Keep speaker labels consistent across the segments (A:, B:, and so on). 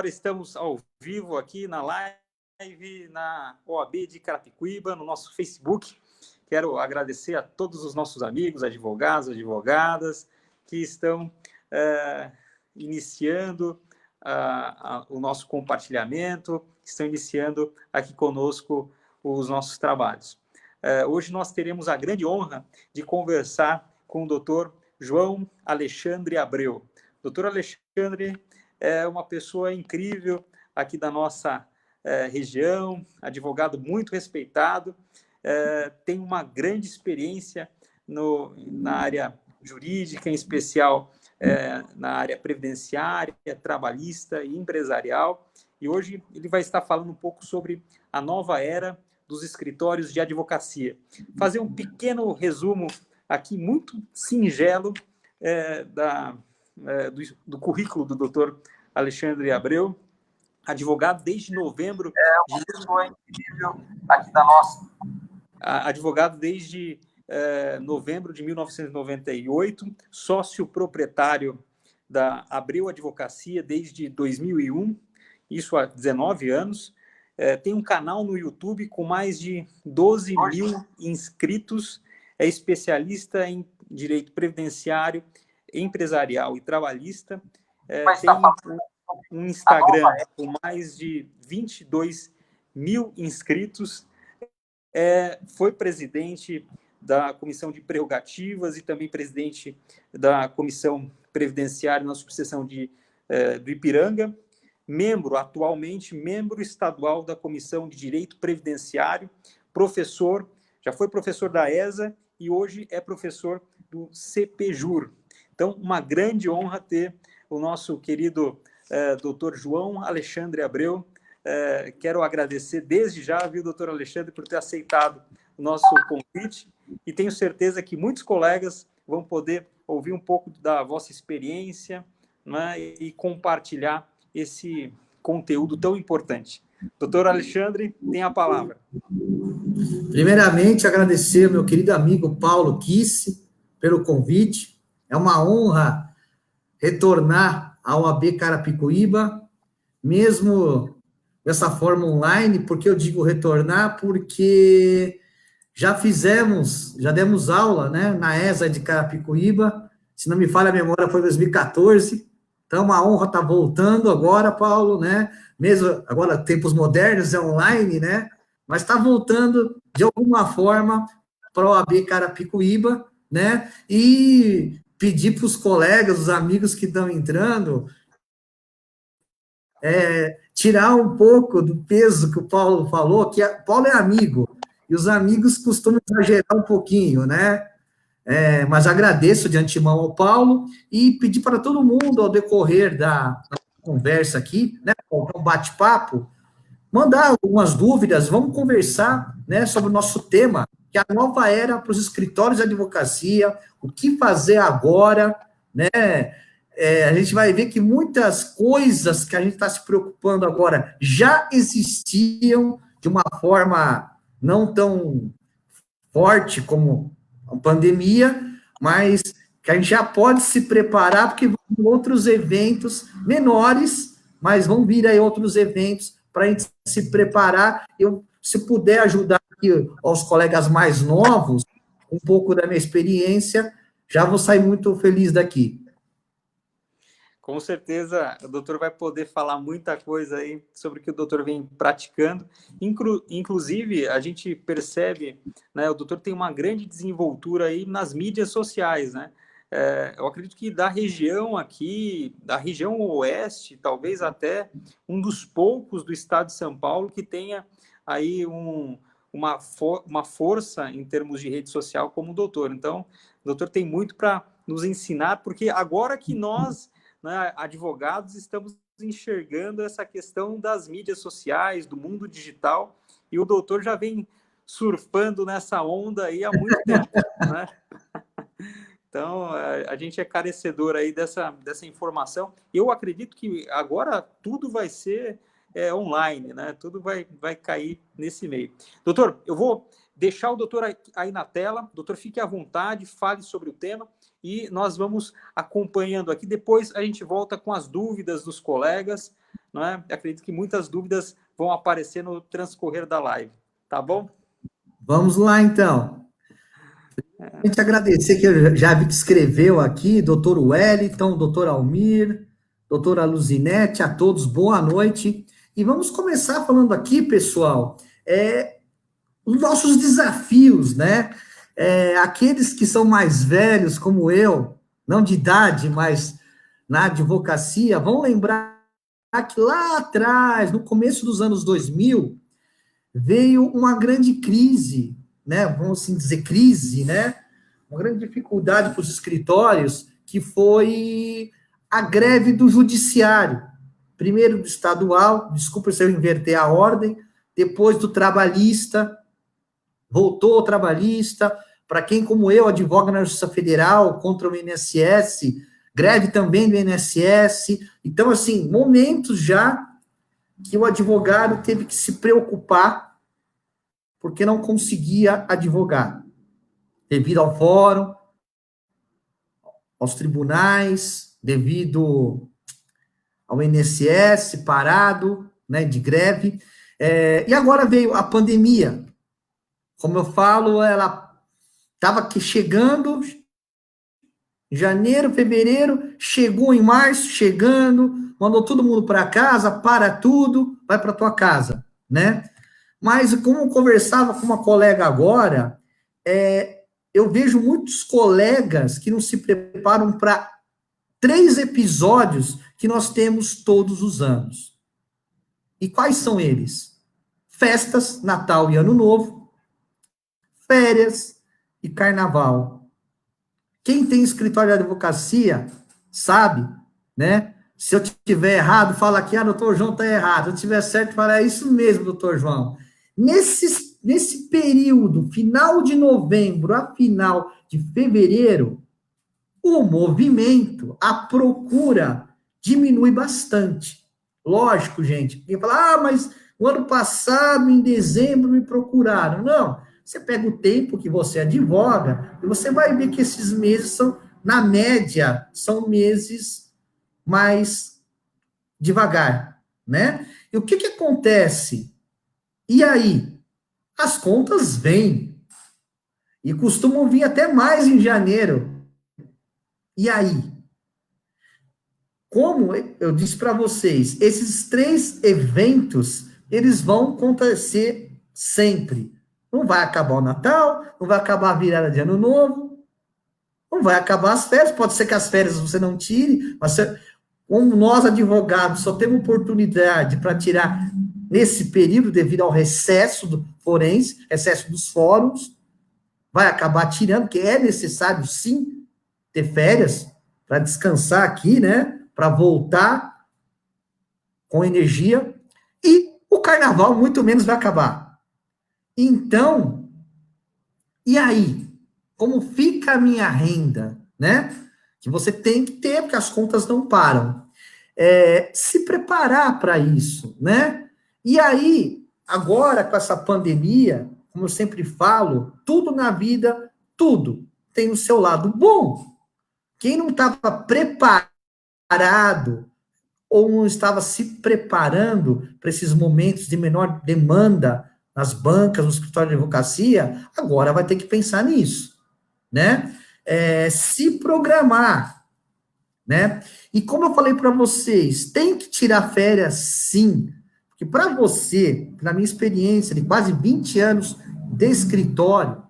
A: estamos ao vivo aqui na live, na OAB de Carapicuíba, no nosso Facebook. Quero agradecer a todos os nossos amigos, advogados, advogadas, que estão iniciando o nosso compartilhamento, que estão iniciando aqui conosco os nossos trabalhos. Hoje nós teremos a grande honra de conversar com o Dr. João Alexandre Abreu. Dr. Alexandre é uma pessoa incrível aqui da nossa região, advogado muito respeitado, tem uma grande experiência na área jurídica, em especial na área previdenciária, trabalhista e empresarial. E hoje ele vai estar falando um pouco sobre a nova era dos escritórios de advocacia. Fazer um pequeno resumo aqui, muito singelo, do currículo do Dr. Alexandre Abreu, advogado desde novembro... uma pessoa incrível aqui da nossa... Advogado desde novembro de 1998, sócio proprietário da Abreu Advocacia desde 2001, isso há 19 anos. Tem um canal no YouTube com mais de 12 mil inscritos, é especialista em direito previdenciário, empresarial e trabalhista. Tem um Instagram com mais de 22 mil inscritos. Foi presidente da Comissão de Prerrogativas e também presidente da Comissão Previdenciária na subseção do Ipiranga, atualmente membro estadual da Comissão de Direito Previdenciário, professor, já foi professor da ESA e hoje é professor do CPJur. Então, uma grande honra ter o nosso querido Dr. João Alexandre Abreu. Quero agradecer desde já, viu, doutor Alexandre, por ter aceitado o nosso convite, e tenho certeza que muitos colegas vão poder ouvir um pouco da vossa experiência, né, e compartilhar esse conteúdo tão importante. Doutor Alexandre, tem a palavra.
B: Primeiramente, agradecer ao meu querido amigo Paulo Kisse pelo convite. É uma honra retornar ao AB Carapicuíba, mesmo dessa forma online. Porque eu digo retornar? Porque já demos aula, né, na ESA de Carapicuíba, se não me falha a memória, foi em 2014, então é uma honra estar voltando agora, Paulo, né, mesmo agora, tempos modernos, é online, né, mas está voltando, de alguma forma, para o AB Carapicuíba, né, e pedir para os colegas, os amigos que estão entrando, tirar um pouco do peso que o Paulo falou, que Paulo é amigo, e os amigos costumam exagerar um pouquinho, né? Mas agradeço de antemão ao Paulo e pedir para todo mundo, ao decorrer da conversa aqui, né, um bate-papo, mandar algumas dúvidas, vamos conversar, né, sobre o nosso tema, que é a nova era para os escritórios de advocacia, o que fazer agora, né? A gente vai ver que muitas coisas que a gente está se preocupando agora já existiam de uma forma não tão forte como a pandemia, mas que a gente já pode se preparar, porque vão vir outros eventos menores, mas vão vir aí outros eventos para a gente se preparar. Eu, se puder ajudar aqui aos colegas mais novos, um pouco da minha experiência, já vou sair muito feliz daqui.
A: Com certeza, o doutor vai poder falar muita coisa aí sobre o que o doutor vem praticando. Inclusive, a gente percebe, né, o doutor tem uma grande desenvoltura aí nas mídias sociais, né? Eu acredito que da região aqui, da região oeste, talvez até um dos poucos do estado de São Paulo que tenha aí uma força em termos de rede social como o doutor. Então, o doutor tem muito para nos ensinar, porque agora que nós, né, advogados, estamos enxergando essa questão das mídias sociais, do mundo digital, e o doutor já vem surfando nessa onda aí há muito tempo, né? Então, a gente é carecedor aí dessa informação. Eu acredito que agora tudo vai ser online, né? Tudo vai cair nesse meio. Doutor, eu vou deixar o doutor aí na tela. Doutor, fique à vontade, fale sobre o tema e nós vamos acompanhando aqui. Depois a gente volta com as dúvidas dos colegas, não é? Acredito que muitas dúvidas vão aparecer no transcorrer da live, tá bom?
B: Vamos lá, então. A gente agradecer que eu já vi que escreveu aqui, doutor Wellington, doutor Almir, doutora Luzinete, a todos, boa noite. E vamos começar falando aqui, pessoal, os nossos desafios, né? Aqueles que são mais velhos, como eu, não de idade, mas na advocacia, vão lembrar que lá atrás, no começo dos anos 2000, veio uma grande crise, né? Vamos assim dizer, crise, né? Uma grande dificuldade para os escritórios, que foi a greve do judiciário. Primeiro do estadual, desculpa se eu inverter a ordem, depois do trabalhista, voltou o trabalhista, para quem, como eu, advoga na Justiça Federal contra o INSS, greve também do INSS. Então, assim, momentos já que o advogado teve que se preocupar porque não conseguia advogar, devido ao fórum, aos tribunais, devido ao INSS parado, né, de greve. E agora veio a pandemia. Como eu falo, ela estava chegando em janeiro, fevereiro, chegou em março, chegando, mandou todo mundo para casa, para tudo, vai para tua casa, né? Mas como eu conversava com uma colega agora, eu vejo muitos colegas que não se preparam para 3 episódios que nós temos todos os anos. E quais são eles? Festas, Natal e Ano Novo, férias e Carnaval. Quem tem escritório de advocacia sabe, né? Se eu tiver errado, fala aqui, doutor João está errado. Se eu tiver certo, fala, é isso mesmo, doutor João. Nesse período, final de novembro a final de fevereiro, o movimento, a procura diminui bastante. Lógico, gente. Quem fala, mas o ano passado, em dezembro, me procuraram. Não. Você pega o tempo que você advoga e você vai ver que esses meses são, na média, são meses mais devagar, né? E o que acontece? E aí? As contas vêm. E costumam vir até mais em janeiro. E aí? Como eu disse para vocês, esses 3 eventos, eles vão acontecer sempre. Não vai acabar o Natal, não vai acabar a virada de Ano Novo, não vai acabar as férias, pode ser que as férias você não tire, mas como nós, advogados, só temos oportunidade para tirar nesse período, devido ao recesso do forense, recesso dos fóruns, vai acabar tirando, porque é necessário, sim, ter férias, para descansar aqui, né? Para voltar com energia, e o carnaval muito menos vai acabar. Então, e aí? Como fica a minha renda, né? Que você tem que ter, porque as contas não param. Se preparar para isso, né? E aí, agora com essa pandemia, como eu sempre falo, tudo na vida, tudo tem o seu lado bom. Quem não estava preparado ou não estava se preparando para esses momentos de menor demanda nas bancas, no escritório de advocacia, agora vai ter que pensar nisso, né? Se programar, né? E como eu falei para vocês, tem que tirar férias, sim, porque para você, na minha experiência de quase 20 anos de escritório,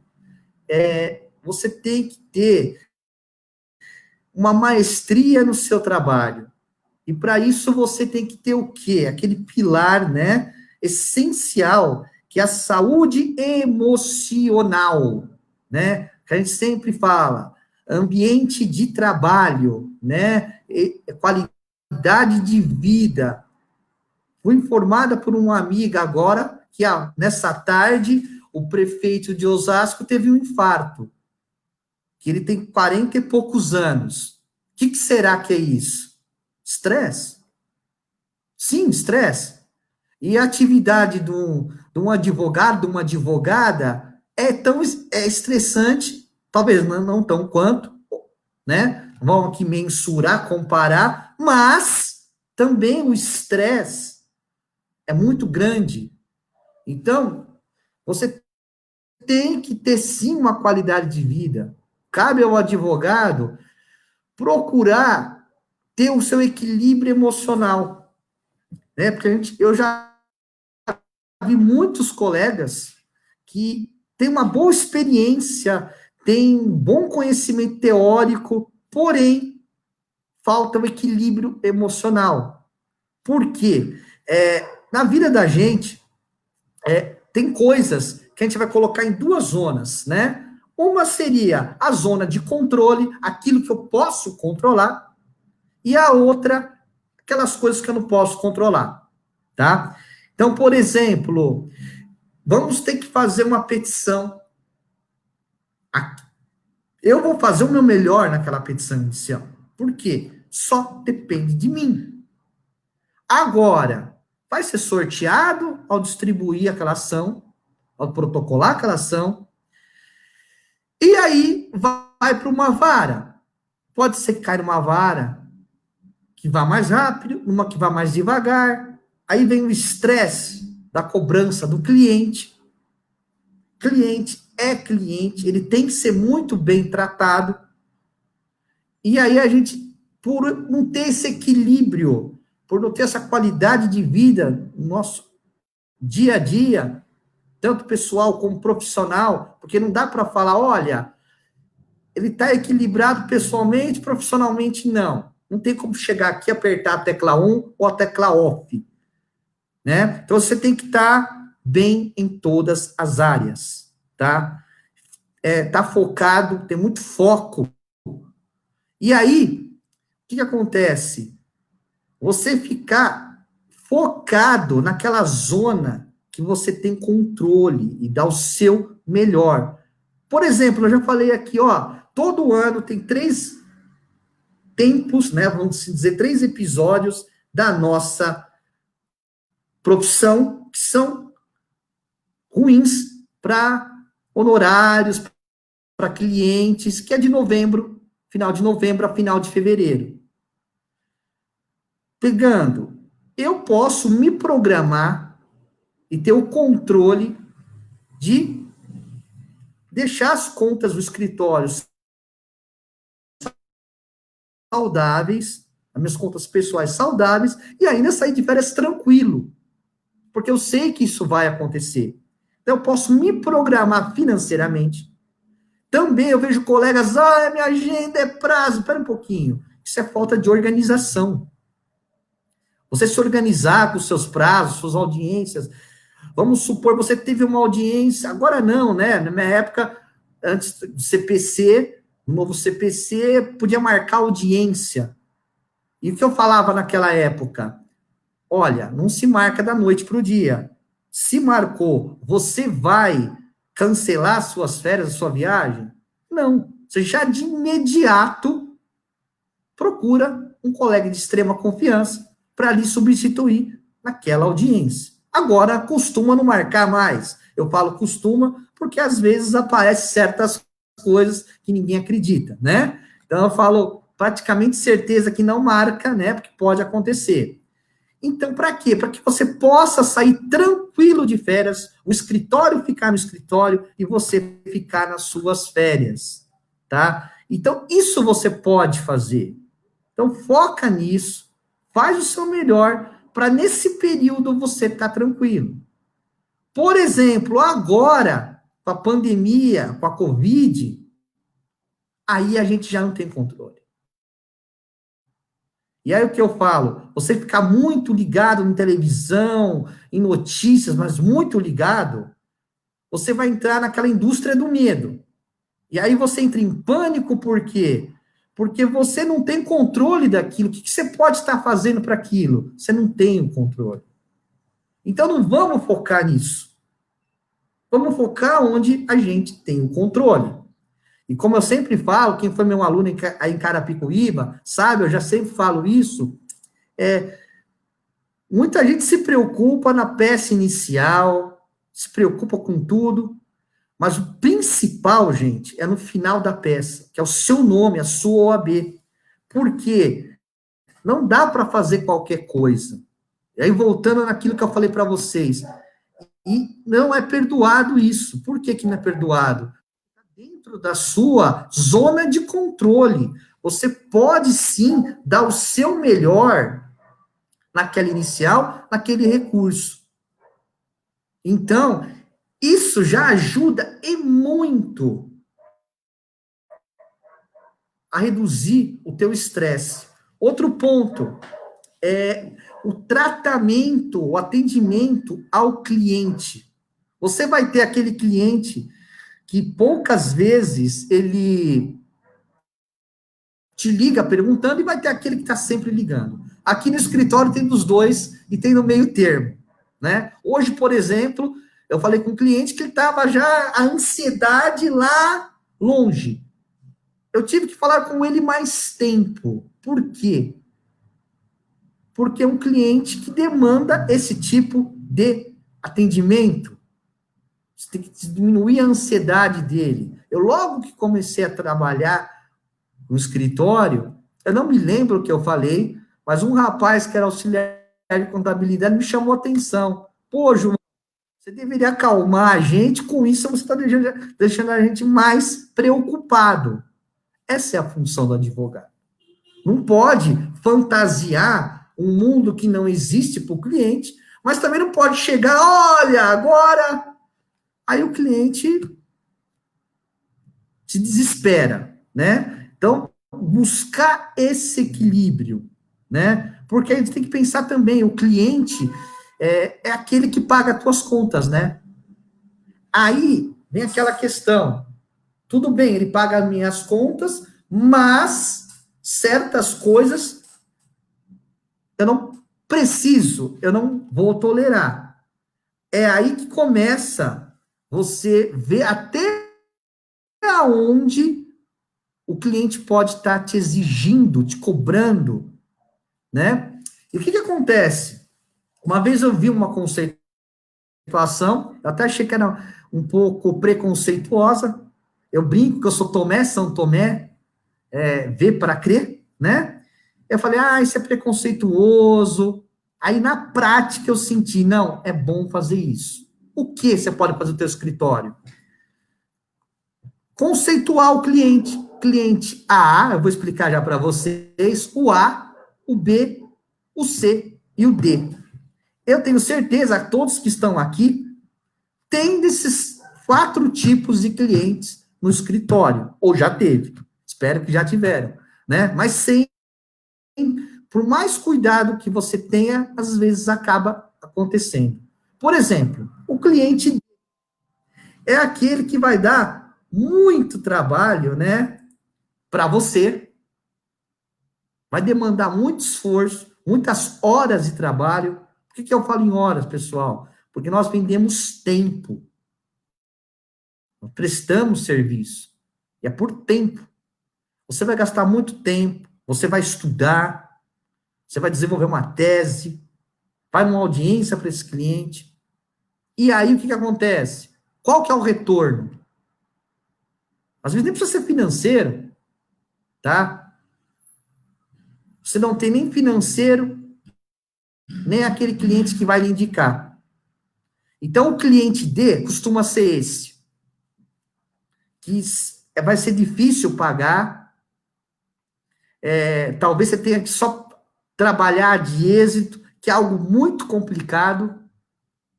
B: você tem que ter uma maestria no seu trabalho. E para isso você tem que ter o quê? Aquele pilar, né, essencial, que é a saúde emocional, né? Que a gente sempre fala, ambiente de trabalho, né? Qualidade de vida. Fui informada por uma amiga agora que nessa tarde o prefeito de Osasco teve um infarto, que ele tem 40 e poucos anos. O que será que é isso? Estresse. Sim, estresse. E a atividade de um advogado, de uma advogada, é estressante, talvez não tão quanto, né? Vamos aqui mensurar, comparar, mas também o estresse é muito grande. Então, você tem que ter, sim, uma qualidade de vida. Cabe ao advogado procurar ter o seu equilíbrio emocional, né? Porque eu já vi muitos colegas que têm uma boa experiência, têm bom conhecimento teórico, porém, falta o equilíbrio emocional. Por quê? Na vida da gente, tem coisas que a gente vai colocar em duas zonas, né? Uma seria a zona de controle, aquilo que eu posso controlar, e a outra, aquelas coisas que eu não posso controlar, tá? Então, por exemplo, vamos ter que fazer uma petição. Eu vou fazer o meu melhor naquela petição inicial. Por quê? Só depende de mim. Agora, vai ser sorteado ao distribuir aquela ação, ao protocolar aquela ação, e aí vai para uma vara. Pode ser que caia numa vara que vá mais rápido, numa que vá mais devagar. Aí vem o estresse da cobrança do cliente. Cliente é cliente, ele tem que ser muito bem tratado. E aí a gente, por não ter esse equilíbrio, por não ter essa qualidade de vida no nosso dia a dia, tanto pessoal como profissional, porque não dá para falar, olha, ele está equilibrado pessoalmente, profissionalmente não. Não tem como chegar aqui, apertar a tecla 1 ou a tecla off, né? Então você tem que estar bem em todas as áreas, tá? Tá focado, tem muito foco. E aí, o que acontece? Você ficar focado naquela zona que você tem controle e dar o seu melhor. Por exemplo, eu já falei aqui, ó, todo ano tem 3 tempos, né, vamos dizer, 3 episódios da nossa profissão que são ruins para honorários, para clientes, que é de novembro, final de novembro a final de fevereiro. Pegando, eu posso me programar e ter o controle de deixar as contas do escritório saudáveis, as minhas contas pessoais saudáveis, e ainda sair de férias tranquilo, porque eu sei que isso vai acontecer. Então, eu posso me programar financeiramente. Também eu vejo colegas, minha agenda é prazo. Espera um pouquinho. Isso é falta de organização. Você se organizar com os seus prazos, suas audiências. Vamos supor, você teve uma audiência, agora não, né? Na minha época, antes do CPC, no novo CPC, podia marcar audiência. E o que eu falava naquela época? Olha, não se marca da noite para o dia. Se marcou, você vai cancelar suas férias, sua viagem? Não. Você já de imediato procura um colega de extrema confiança para lhe substituir naquela audiência. Agora, costuma não marcar mais. Eu falo costuma porque às vezes aparecem certas coisas que ninguém acredita, né? Então eu falo praticamente certeza que não marca, né? Porque pode acontecer. Então, para quê? Para que você possa sair tranquilo de férias, o escritório ficar no escritório e você ficar nas suas férias, tá? Então, isso você pode fazer. Então, foca nisso, faz o seu melhor para nesse período você estar tranquilo. Por exemplo, agora, com a pandemia, com a Covid, aí a gente já não tem controle. E aí o que eu falo? Você ficar muito ligado em televisão, em notícias, mas muito ligado, você vai entrar naquela indústria do medo. E aí você entra em pânico, por quê? Porque você não tem controle daquilo. O que você pode estar fazendo para aquilo? Você não tem o controle. Então não vamos focar nisso. Vamos focar onde a gente tem o controle. E como eu sempre falo, quem foi meu aluno em Carapicuíba, sabe, eu já sempre falo isso, muita gente se preocupa na peça inicial, se preocupa com tudo, mas o principal, gente, é no final da peça, que é o seu nome, a sua OAB. Por quê? Não dá para fazer qualquer coisa. E aí, voltando naquilo que eu falei para vocês, e não é perdoado isso. Por que não é perdoado? Dentro da sua zona de controle. Você pode, sim, dar o seu melhor naquela inicial, naquele recurso. Então, isso já ajuda e muito a reduzir o teu estresse. Outro ponto é o tratamento, o atendimento ao cliente. Você vai ter aquele cliente que poucas vezes ele te liga perguntando e vai ter aquele que está sempre ligando. Aqui no escritório tem dos dois e tem no meio termo, né? Hoje, por exemplo, eu falei com um cliente que ele estava já a ansiedade lá longe. Eu tive que falar com ele mais tempo. Por quê? Porque é um cliente que demanda esse tipo de atendimento. Você tem que diminuir a ansiedade dele. Eu, logo que comecei a trabalhar no escritório, eu não me lembro o que eu falei, mas um rapaz que era auxiliar de contabilidade me chamou a atenção. Pô, João, você deveria acalmar a gente, com isso você está deixando a gente mais preocupado. Essa é a função do advogado. Não pode fantasiar um mundo que não existe para o cliente, mas também não pode chegar, olha, agora... Aí o cliente se desespera, né? Então, buscar esse equilíbrio, né? Porque a gente tem que pensar também, o cliente é aquele que paga as tuas contas, né? Aí vem aquela questão, tudo bem, ele paga as minhas contas, mas certas coisas eu não preciso, eu não vou tolerar. É aí que começa você ver até onde o cliente pode estar te exigindo, te cobrando, né? E o que acontece? Uma vez eu vi uma conceituação, eu até achei que era um pouco preconceituosa, eu brinco que eu sou Tomé, São Tomé, ver para crer, né? Eu falei, isso é preconceituoso. Aí, na prática, eu senti, não, é bom fazer isso. O que você pode fazer no teu escritório? Conceituar o cliente. Cliente A, eu vou explicar já para vocês, o A, o B, o C e o D. Eu tenho certeza que todos que estão aqui têm desses 4 tipos de clientes no escritório, ou já teve. Espero que já tiveram, né? Mas sem, por mais cuidado que você tenha, às vezes acaba acontecendo. Por exemplo, o cliente é aquele que vai dar muito trabalho, né, para você, vai demandar muito esforço, muitas horas de trabalho. Por que eu falo em horas, pessoal? Porque nós vendemos tempo. Nós prestamos serviço. E é por tempo. Você vai gastar muito tempo, você vai estudar, você vai desenvolver uma tese, vai numa audiência para esse cliente. E aí, o que acontece? Qual que é o retorno? Às vezes nem precisa ser financeiro, tá? Você não tem nem financeiro, nem aquele cliente que vai lhe indicar. Então, o cliente D costuma ser esse, que vai ser difícil pagar, talvez você tenha que só trabalhar de êxito, que é algo muito complicado,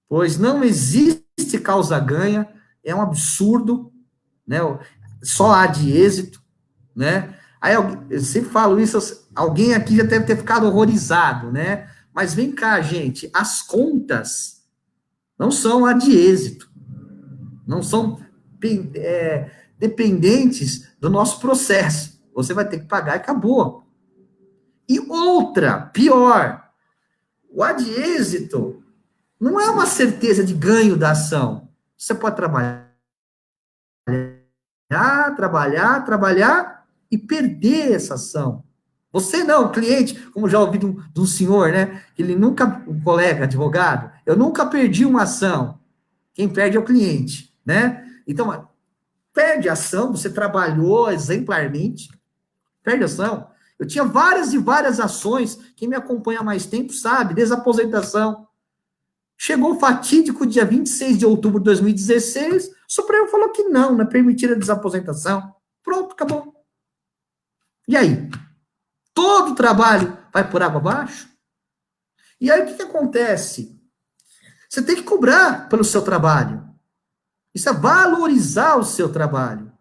B: pois não existe causa-ganha, é um absurdo, né? Só há de êxito, né? Aí, eu sempre falo isso, alguém aqui já deve ter ficado horrorizado, né? Mas vem cá, gente, as contas não são a de êxito, não são dependentes do nosso processo. Você vai ter que pagar e acabou. E outra, pior, o a de êxito não é uma certeza de ganho da ação. Você pode trabalhar e perder essa ação. Você não, o cliente, como já ouvi de um senhor, né? Ele nunca, um colega advogado, eu nunca perdi uma ação. Quem perde é o cliente, né? Então, perde a ação, você trabalhou exemplarmente, perde a ação. Eu tinha várias e várias ações, quem me acompanha há mais tempo sabe, desaposentação. Chegou o fatídico dia 26 de outubro de 2016, o Supremo falou que não é permitida a desaposentação. Pronto, acabou. E aí? Todo o trabalho vai por água abaixo? E aí o que acontece? Você tem que cobrar pelo seu trabalho. Isso é valorizar o seu trabalho.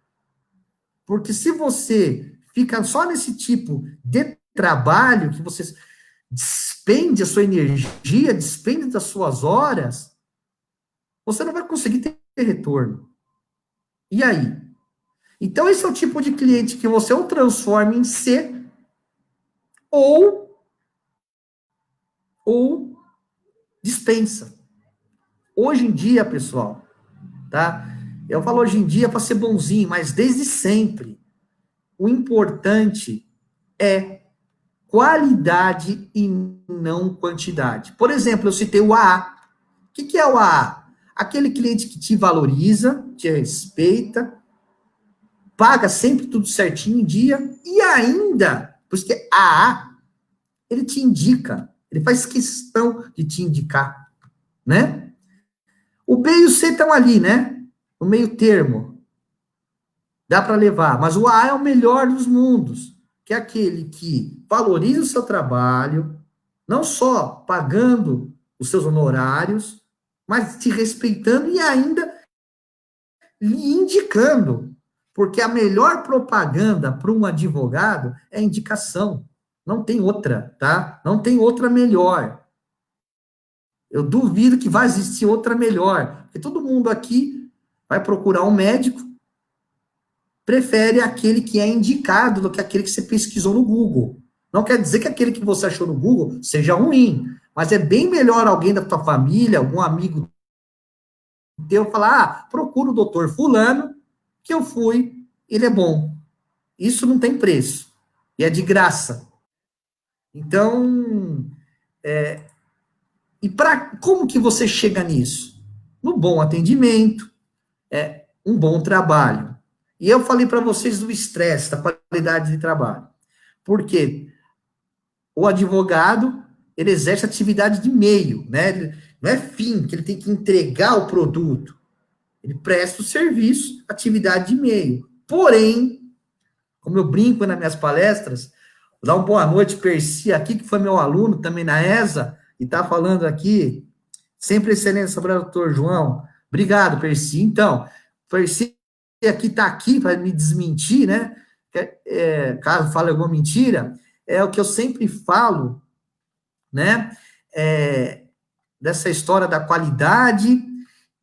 B: Porque se você fica só nesse tipo de trabalho, que você despende a sua energia, despende das suas horas, você não vai conseguir ter retorno. E aí? Então, esse é o tipo de cliente que você ou transforma em C, ou dispensa. Hoje em dia, pessoal, tá? Eu falo hoje em dia para ser bonzinho, mas desde sempre, o importante é qualidade e não quantidade. Por exemplo, eu citei o AA. O que é o AA? Aquele cliente que te valoriza, te respeita, paga sempre tudo certinho em dia, e ainda, porque AA, ele te indica, ele faz questão de te indicar, né? O B e o C estão ali, né? No meio termo. Dá para levar, mas o AA é o melhor dos mundos, que é aquele que valoriza o seu trabalho, não só pagando os seus honorários, mas te respeitando e ainda lhe indicando. Porque a melhor propaganda para um advogado é a indicação. Não tem outra, tá? Não tem outra melhor. Eu duvido que vai existir outra melhor. Porque todo mundo aqui vai procurar um médico, prefere aquele que é indicado do que aquele que você pesquisou no Google. Não quer dizer que aquele que você achou no Google seja ruim, mas é bem melhor alguém da tua família, algum amigo teu, falar, procura o doutor fulano, que eu fui, ele é bom. Isso não tem preço. E é de graça. Então, como que você chega nisso? No bom atendimento, um bom trabalho. E eu falei para vocês do estresse, da qualidade de trabalho. Por quê? O advogado, ele exerce atividade de meio, né? Não é fim, que ele tem que entregar o produto. Ele presta o serviço, atividade de meio. Porém, como eu brinco nas minhas palestras, vou dar uma boa noite, Percy, aqui, que foi meu aluno também na ESA, e está falando aqui, sempre excelência, doutor João. Obrigado, Percy. Então, Percy aqui está aqui para me desmentir, né? Caso fale alguma mentira, é o que eu sempre falo, né? Dessa história da qualidade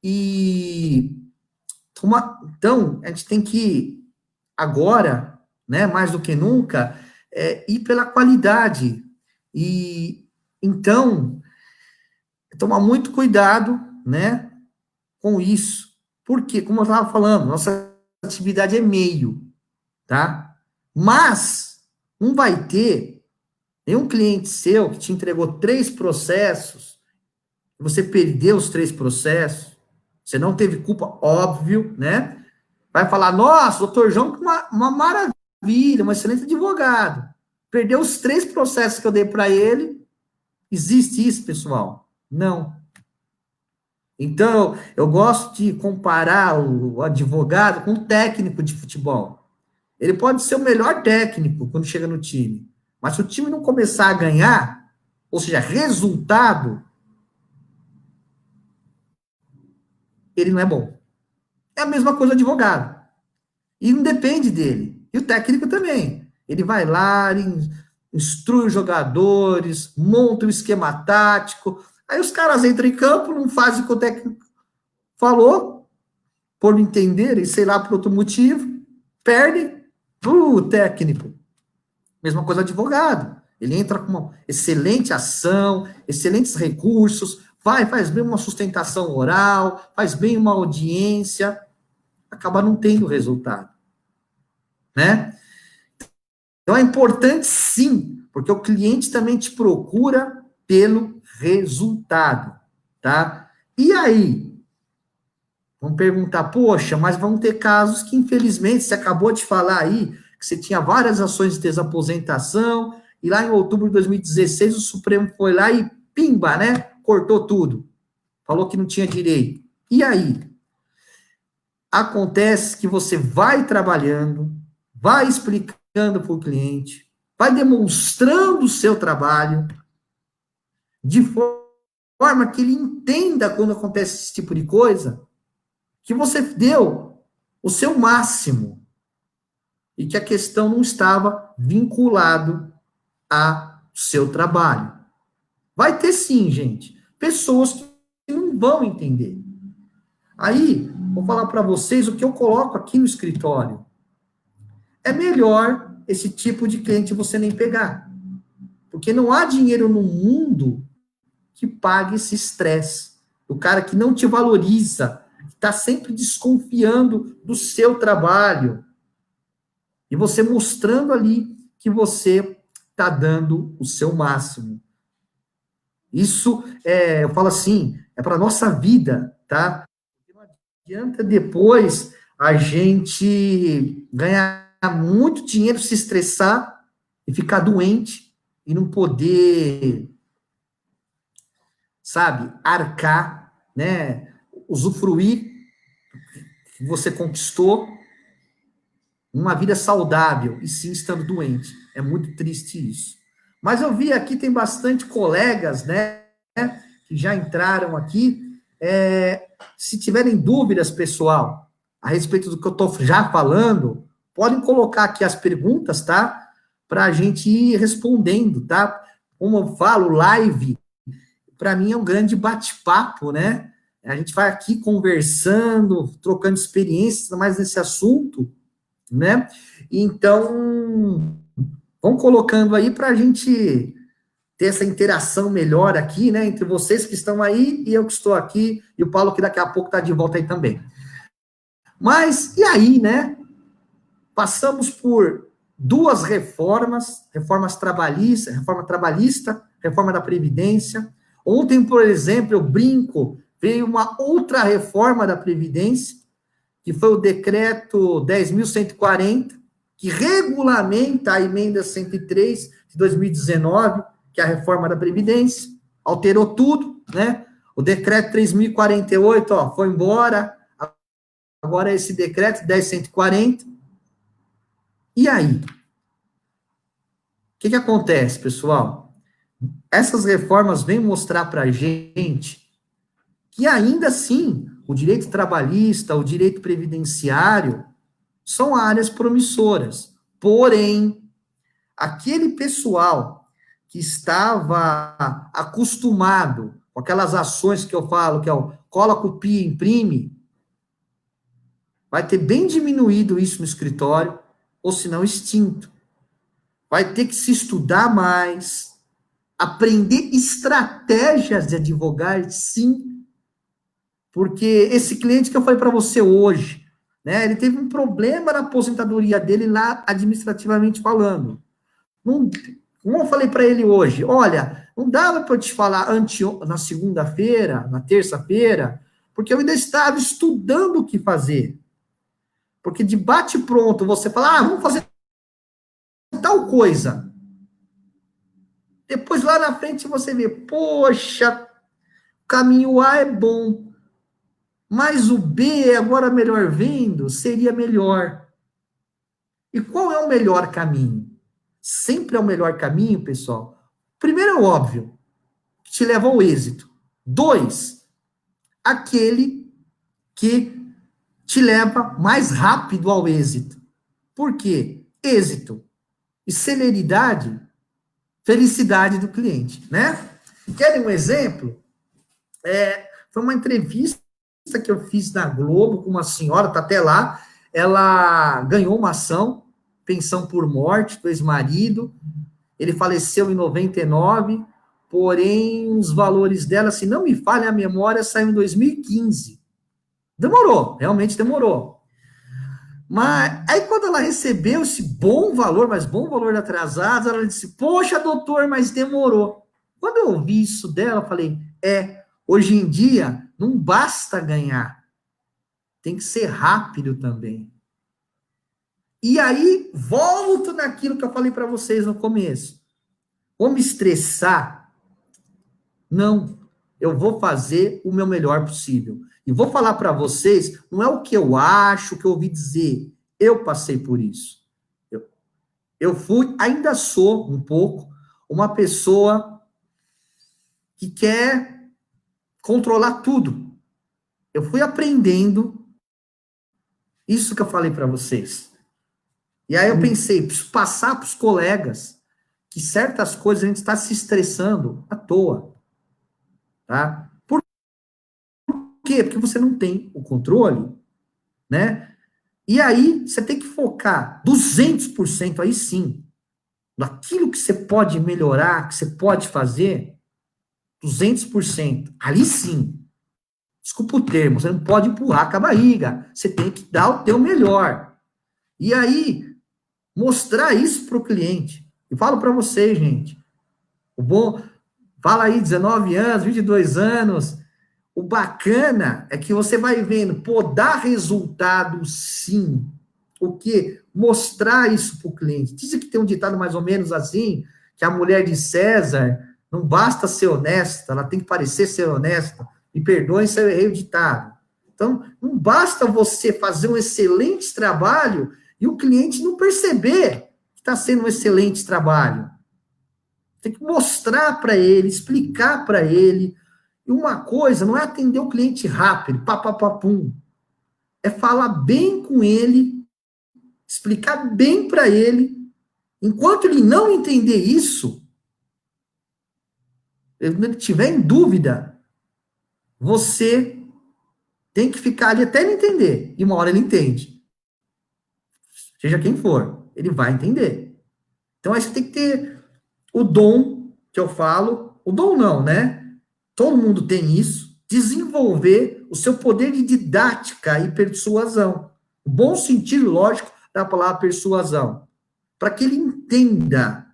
B: e então a gente tem que agora, né, mais do que nunca, ir pela qualidade e então tomar muito cuidado, né, com isso, porque como eu estava falando, nossa atividade é meio, tá? Mas não vai ter nenhum cliente seu que te entregou 3 processos, você perdeu os 3 processos, você não teve culpa, óbvio, né? Vai falar, nossa, doutor João, uma maravilha, um excelente advogado. Perdeu os 3 processos que eu dei para ele. Existe isso, pessoal? Não. Então, eu gosto de comparar o advogado com o técnico de futebol. Ele pode ser o melhor técnico quando chega no time, mas se o time não começar a ganhar, ou seja, resultado, ele não é bom. É a mesma coisa do advogado. E não depende dele. E o técnico também. Ele vai lá, ele instrui os jogadores, monta o esquema tático. Aí os caras entram em campo, não fazem o que o técnico falou, por não entender, e sei lá por outro motivo, perdem o técnico. Mesma coisa advogado. Ele entra com uma excelente ação, excelentes recursos, faz bem uma sustentação oral, faz bem uma audiência, acaba não tendo resultado, né? Então é importante sim, porque o cliente também te procura pelo resultado, tá? E aí, vamos perguntar, poxa, mas vão ter casos que infelizmente, você acabou de falar aí, que você tinha várias ações de desaposentação, e lá em outubro de 2016 o Supremo foi lá e pimba, né? Cortou tudo. Falou que não tinha direito. E aí? Acontece que você vai trabalhando, vai explicando para o cliente, vai demonstrando o seu trabalho, de forma que ele entenda quando acontece esse tipo de coisa, que você deu o seu máximo e que a questão não estava vinculado ao seu trabalho. Vai ter sim, gente, pessoas que não vão entender. Aí, vou falar para vocês o que eu coloco aqui no escritório. É melhor esse tipo de cliente você nem pegar. Porque não há dinheiro no mundo que pague esse estresse. O cara que não te valoriza, que está sempre desconfiando do seu trabalho. E você mostrando ali que você está dando o seu máximo. Isso, eu falo assim, é para a nossa vida, tá? Não adianta depois a gente ganhar muito dinheiro, se estressar e ficar doente e não poder, sabe, arcar, né? Usufruir que você conquistou uma vida saudável e sim estando doente. É muito triste isso. Mas eu vi aqui, tem bastante colegas, né, que já entraram aqui. Se tiverem dúvidas, pessoal, a respeito do que eu estou já falando, podem colocar aqui as perguntas, tá? Para a gente ir respondendo, tá? Como eu falo, live, para mim é um grande bate-papo, né? A gente vai aqui conversando, trocando experiências mais nesse assunto, né? Então, vão colocando aí para a gente ter essa interação melhor aqui, né? Entre vocês que estão aí e eu que estou aqui, e o Paulo que daqui a pouco está de volta aí também. Mas, e aí, né? Passamos por duas reformas trabalhistas, reforma trabalhista, reforma da Previdência. Ontem, por exemplo, eu brinco, veio uma outra reforma da Previdência, que foi o decreto 10.140, que regulamenta a emenda 103 de 2019, que é a reforma da Previdência, alterou tudo, né? O decreto 3.048, ó, foi embora, agora é esse decreto 10.140. E aí? O que acontece, pessoal? Essas reformas vêm mostrar para a gente que ainda assim, o direito trabalhista, o direito previdenciário, são áreas promissoras. Porém, aquele pessoal que estava acostumado com aquelas ações que eu falo, que é o cola, copia, imprime, vai ter bem diminuído isso no escritório, ou se não extinto. Vai ter que se estudar mais, aprender estratégias de advogar, sim, porque esse cliente que eu falei para você hoje, né, ele teve um problema na aposentadoria dele lá, administrativamente falando. Não, como eu falei para ele hoje, olha, não dava para eu te falar na segunda-feira, na terça-feira, porque eu ainda estava estudando o que fazer. Porque de bate-pronto você fala, vamos fazer tal coisa. Depois lá na frente você vê, poxa, o caminho A é bom, mas o B, agora melhor vendo, seria melhor. E qual é o melhor caminho? Sempre é o melhor caminho, pessoal. Primeiro é o óbvio, que te leva ao êxito. 2, aquele que te leva mais rápido ao êxito. Por quê? Êxito e celeridade, felicidade do cliente, né? Querem um exemplo? Foi uma entrevista que eu fiz na Globo com uma senhora, tá até lá, ela ganhou uma ação, pensão por morte do ex-marido, ele faleceu em 99, porém os valores dela, se não me falha a memória, saiu em 2015. Demorou, realmente demorou. Mas aí quando ela recebeu esse bom valor, mas bom valor de atrasados, ela disse, poxa, doutor, mas demorou. Quando eu ouvi isso dela, eu falei, hoje em dia, não basta ganhar, tem que ser rápido também. E aí, volto naquilo que eu falei para vocês no começo. Vou me estressar? Não. Eu vou fazer o meu melhor possível. E vou falar para vocês, não é o que eu acho, o que eu ouvi dizer. Eu passei por isso. Eu fui, ainda sou um pouco, uma pessoa que quer controlar tudo. Eu fui aprendendo isso que eu falei para vocês. E aí eu pensei, preciso passar para os colegas que certas coisas a gente está se estressando à toa. Tá? Por quê? Porque você não tem o controle, né? E aí você tem que focar 200% aí sim, naquilo que você pode melhorar, que você pode fazer, 200%. Ali sim. Desculpa o termo, você não pode empurrar com a barriga. Você tem que dar o teu melhor. E aí, mostrar isso para o cliente. Eu falo para vocês, gente. O bom, fala aí, 19 anos, 22 anos. O bacana é que você vai vendo, pô, dá resultado sim. O quê? Mostrar isso para o cliente. Dizem que tem um ditado mais ou menos assim, que a mulher de César não basta ser honesta, ela tem que parecer ser honesta. Me perdoem se eu errei o ditado. Então, não basta você fazer um excelente trabalho e o cliente não perceber que está sendo um excelente trabalho. Tem que mostrar para ele, explicar para ele. E uma coisa, não é atender o cliente rápido, papapapum. É falar bem com ele, explicar bem para ele. Enquanto ele não entender isso, ele tiver em dúvida, você tem que ficar ali até ele entender. E uma hora ele entende. Seja quem for, ele vai entender. Então, acho que tem que ter o dom, que eu falo, o dom não, né? Todo mundo tem isso, desenvolver o seu poder de didática e persuasão. O bom sentido, lógico, da palavra persuasão. Para que ele entenda.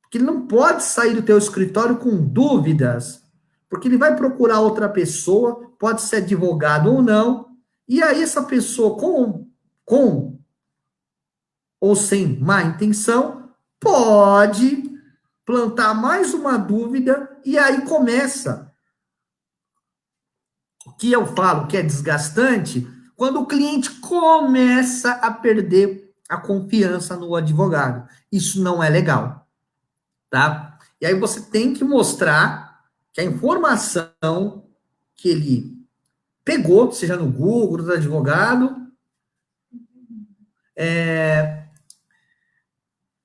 B: Porque ele não pode sair do teu escritório com dúvidas, porque ele vai procurar outra pessoa, pode ser advogado ou não, e aí essa pessoa com ou sem má intenção, pode plantar mais uma dúvida, e aí começa. O que eu falo que é desgastante, quando o cliente começa a perder a confiança no advogado. Isso não é legal, tá? E aí você tem que mostrar que a informação que ele pegou, seja no Google, do advogado, é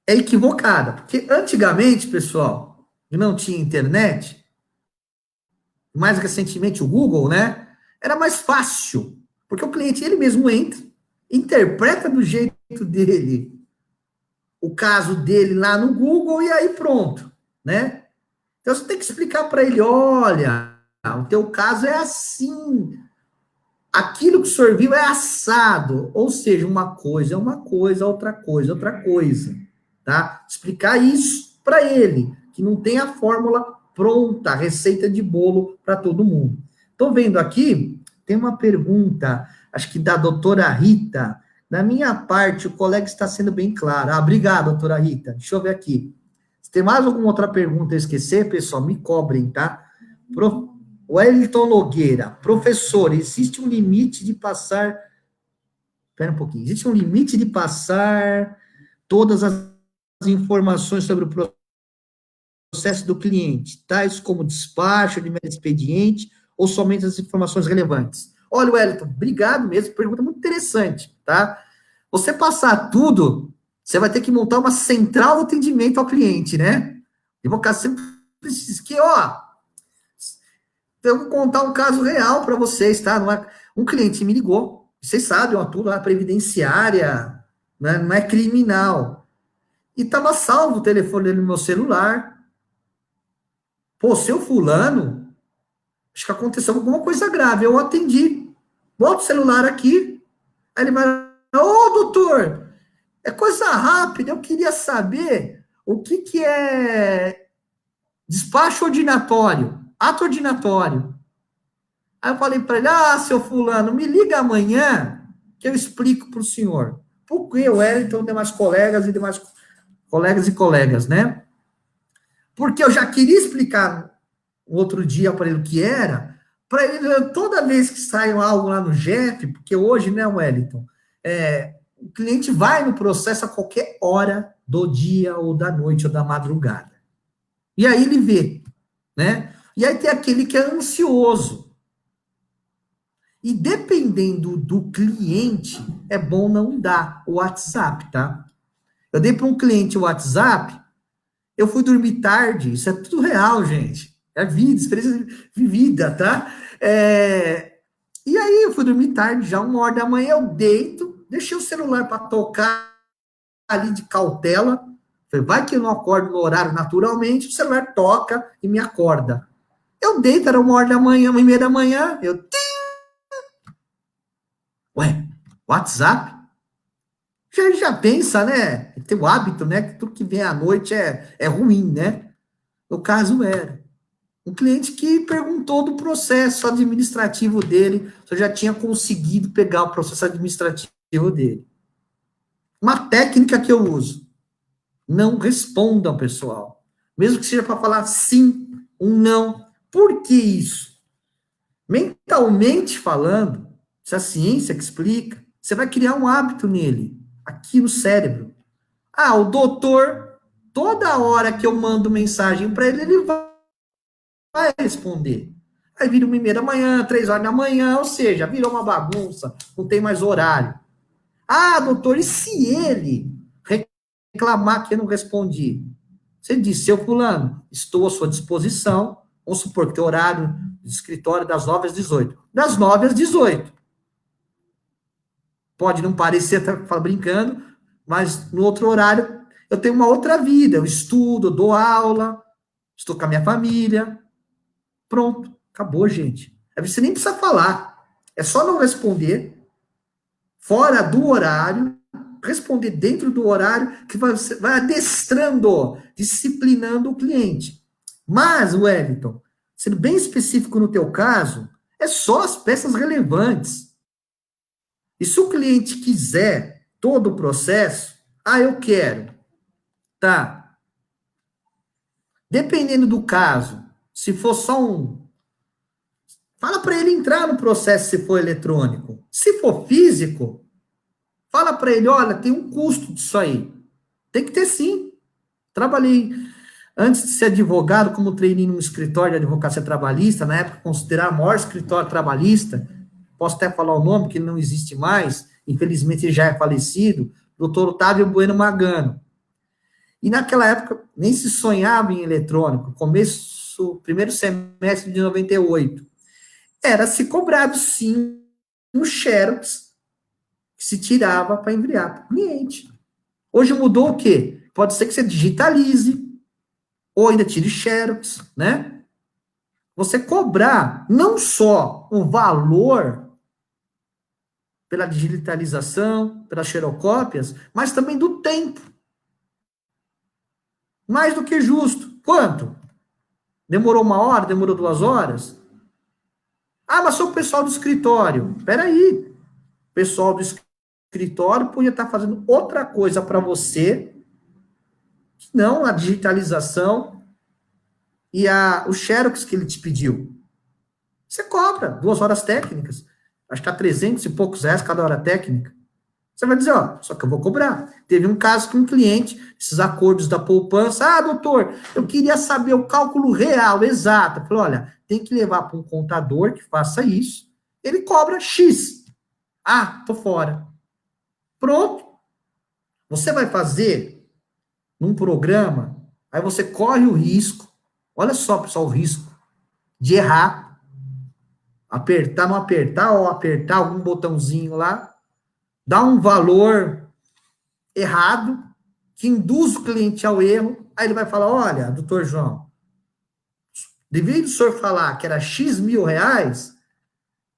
B: equivocada. Porque antigamente, pessoal, não tinha internet, mais recentemente o Google, né? Era mais fácil, porque o cliente ele mesmo entra, interpreta do jeito dele o caso dele lá no Google e aí pronto, né? Então você tem que explicar para ele, olha, o teu caso é assim, aquilo que o senhor viu é assado, ou seja, uma coisa é uma coisa, outra coisa é outra coisa, tá? Explicar isso para ele, que não tem a fórmula pronta, a receita de bolo para todo mundo. Estou vendo aqui, tem uma pergunta, acho que da doutora Rita. Da minha parte, o colega está sendo bem claro. Ah, obrigado, doutora Rita. Deixa eu ver aqui. Se tem mais alguma outra pergunta a esquecer, pessoal, me cobrem, tá? Wellington Nogueira. Professor, existe um limite de passar... Espera um pouquinho. Existe um limite de passar todas as informações sobre o processo do cliente, tais como despacho de mero expediente ou somente as informações relevantes? Olha, Wellington, obrigado mesmo, pergunta muito interessante, tá? Você passar tudo, você vai ter que montar uma central de atendimento ao cliente, né? Eu vou sempre que, ó, eu vou contar um caso real para vocês, tá? Um cliente me ligou, vocês sabem, ó, tudo lá, previdenciária, né? Não é criminal. E tava salvo o telefone dele no meu celular. Pô, seu fulano, acho que aconteceu alguma coisa grave. Eu atendi. Bota o celular aqui. Aí ele vai, ô, doutor, é coisa rápida. Eu queria saber o que é despacho ordinatório, ato ordinatório. Aí eu falei para ele, seu fulano, me liga amanhã que eu explico para o senhor. Por que o Wellington, demais colegas e colegas, né? Porque eu já queria explicar outro dia para ele o que era, para ele, toda vez que sai algo lá no JEF, porque hoje, né, Wellington, o cliente vai no processo a qualquer hora do dia, ou da noite, ou da madrugada. E aí ele vê, né? E aí tem aquele que é ansioso. E dependendo do cliente, é bom não dar o WhatsApp, tá? Eu dei para um cliente o WhatsApp, eu fui dormir tarde, isso é tudo real, gente. É vida, experiência vivida, tá? E aí eu fui dormir tarde, já 1 hora da manhã, eu deito, deixei o celular para tocar ali de cautela. Falei, vai que eu não acordo no horário naturalmente, o celular toca e me acorda. Eu deito, era 1 hora da manhã, 1h30 da manhã, ué, WhatsApp? Já pensa, né? Tem o hábito, né? Que tudo que vem à noite é ruim, né? No caso era. Um cliente que perguntou do processo administrativo dele, se eu já tinha conseguido pegar o processo administrativo dele. Uma técnica que eu uso. Não respondam, pessoal. Mesmo que seja para falar sim, um não. Por que isso? Mentalmente falando, isso é a ciência que explica, você vai criar um hábito nele, aqui no cérebro. Ah, o doutor, toda hora que eu mando mensagem para ele, ele vai responder. Aí vira 1h30 da manhã, 3 horas da manhã, ou seja, virou uma bagunça, não tem mais horário. Ah, doutor, e se ele reclamar que eu não respondi? Você disse, seu fulano, estou à sua disposição, vamos supor que tem horário de escritório das 9 às 18. Das 9 às 18. Pode não parecer, tá brincando, mas no outro horário eu tenho uma outra vida, eu estudo, eu dou aula, estou com a minha família. Pronto, acabou, gente. Aí você nem precisa falar. É só não responder fora do horário, responder dentro do horário, que você vai adestrando, disciplinando o cliente. Mas, Wellington, sendo bem específico no teu caso, é só as peças relevantes. E se o cliente quiser todo o processo, eu quero. Tá. Dependendo do caso, se for só fala para ele entrar no processo se for eletrônico. Se for físico, fala para ele, olha, tem um custo disso aí. Tem que ter sim. Trabalhei, antes de ser advogado, como trainee num escritório de advocacia trabalhista, na época considerado o maior escritório trabalhista, posso até falar o nome, que não existe mais, infelizmente ele já é falecido, doutor Otávio Bueno Magano. E naquela época nem se sonhava em eletrônico, primeiro semestre de 98. Era se cobrado, sim, um xerox que se tirava para enviar para o cliente. Hoje mudou o quê? Pode ser que você digitalize, ou ainda tire xerox, né? Você cobrar não só o valor pela digitalização, pelas xerocópias, mas também do tempo. Mais do que justo. Quanto? Demorou 1 hora? Demorou 2 horas? Ah, mas sou o pessoal do escritório. Peraí. O pessoal do escritório podia estar fazendo outra coisa para você, que não a digitalização e o xerox que ele te pediu. Você cobra 2 horas técnicas. Acho que tá 300 e poucos reais cada hora técnica. Você vai dizer, só que eu vou cobrar. Teve um caso com um cliente, esses acordos da poupança, doutor, eu queria saber o cálculo real, exato. Eu falei, olha, tem que levar para um contador que faça isso, ele cobra X. Tô fora. Pronto. Você vai fazer num programa, aí você corre o risco, olha só, pessoal, o risco de errar, apertar, não apertar, ou apertar algum botãozinho lá, dá um valor errado, que induz o cliente ao erro, aí ele vai falar, olha, doutor João, devido o senhor falar que era X mil reais,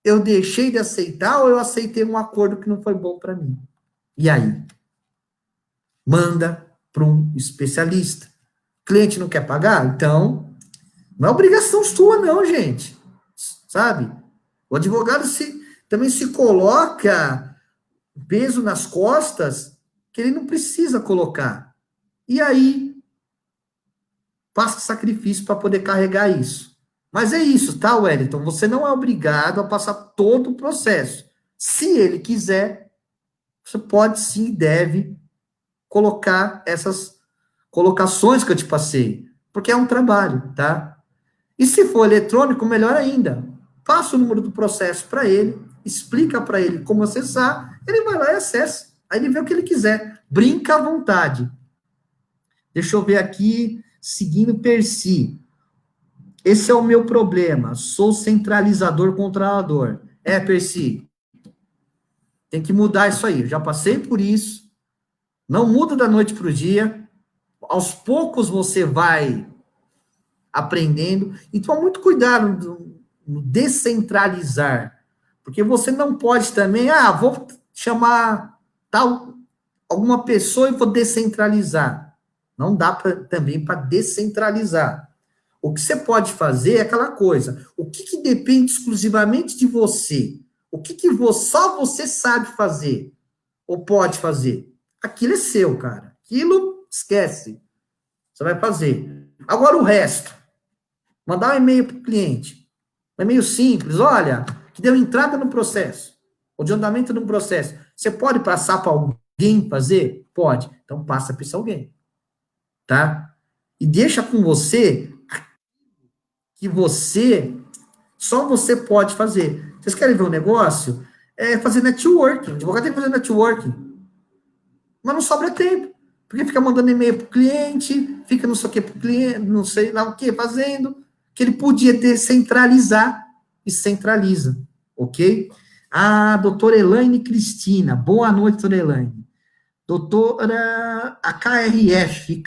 B: eu deixei de aceitar ou eu aceitei um acordo que não foi bom para mim? E aí? Manda para um especialista. O cliente não quer pagar? Então, não é obrigação sua não, gente. Sabe? O advogado também se coloca peso nas costas que ele não precisa colocar. E aí, passa sacrifício para poder carregar isso. Mas é isso, tá, Wellington? Você não é obrigado a passar todo o processo. Se ele quiser, você pode sim e deve colocar essas colocações que eu te passei, porque é um trabalho, tá? E se for eletrônico, melhor ainda. Passa o número do processo para ele, explica para ele como acessar, ele vai lá e acessa. Aí ele vê o que ele quiser. Brinca à vontade. Deixa eu ver aqui, seguindo Percy. Esse é o meu problema. Sou centralizador controlador. Percy, tem que mudar isso aí. Eu já passei por isso. Não muda da noite para o dia. Aos poucos você vai aprendendo. Então, muito cuidado no descentralizar. Porque você não pode também, vou chamar tal alguma pessoa e vou descentralizar. Não dá também para descentralizar. O que você pode fazer é aquela coisa. O que depende exclusivamente de você? O que só você sabe fazer? Ou pode fazer? Aquilo é seu, cara. Aquilo, esquece. Você vai fazer. Agora o resto. Mandar um e-mail para o cliente. Um e-mail simples. Olha, que deu entrada no processo. Ou de andamento no processo. Você pode passar para alguém fazer? Pode. Então passa para esse alguém. Tá? E deixa com você que só você pode fazer. Vocês querem ver um negócio? É fazer networking. O advogado tem que fazer networking. Mas não sobra tempo. Porque fica mandando e-mail para o cliente, fica não sei o que para o cliente, não sei lá o que fazendo, que ele podia descentralizar e centraliza. Ok? Doutora Elaine Cristina. Boa noite, doutora Elaine. Doutora, a KF.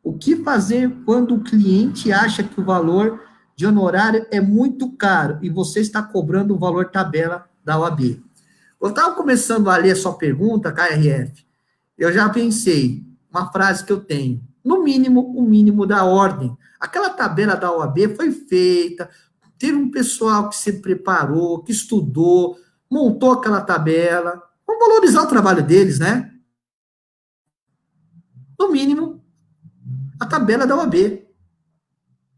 B: O que fazer quando o cliente acha que o valor de honorário é muito caro e você está cobrando o valor tabela da OAB? Eu estava começando a ler a sua pergunta, KRF, eu já pensei, uma frase que eu tenho, no mínimo, o mínimo da ordem. Aquela tabela da OAB foi feita, teve um pessoal que se preparou, que estudou, montou aquela tabela. Vamos valorizar o trabalho deles, né? No mínimo, a tabela da OAB.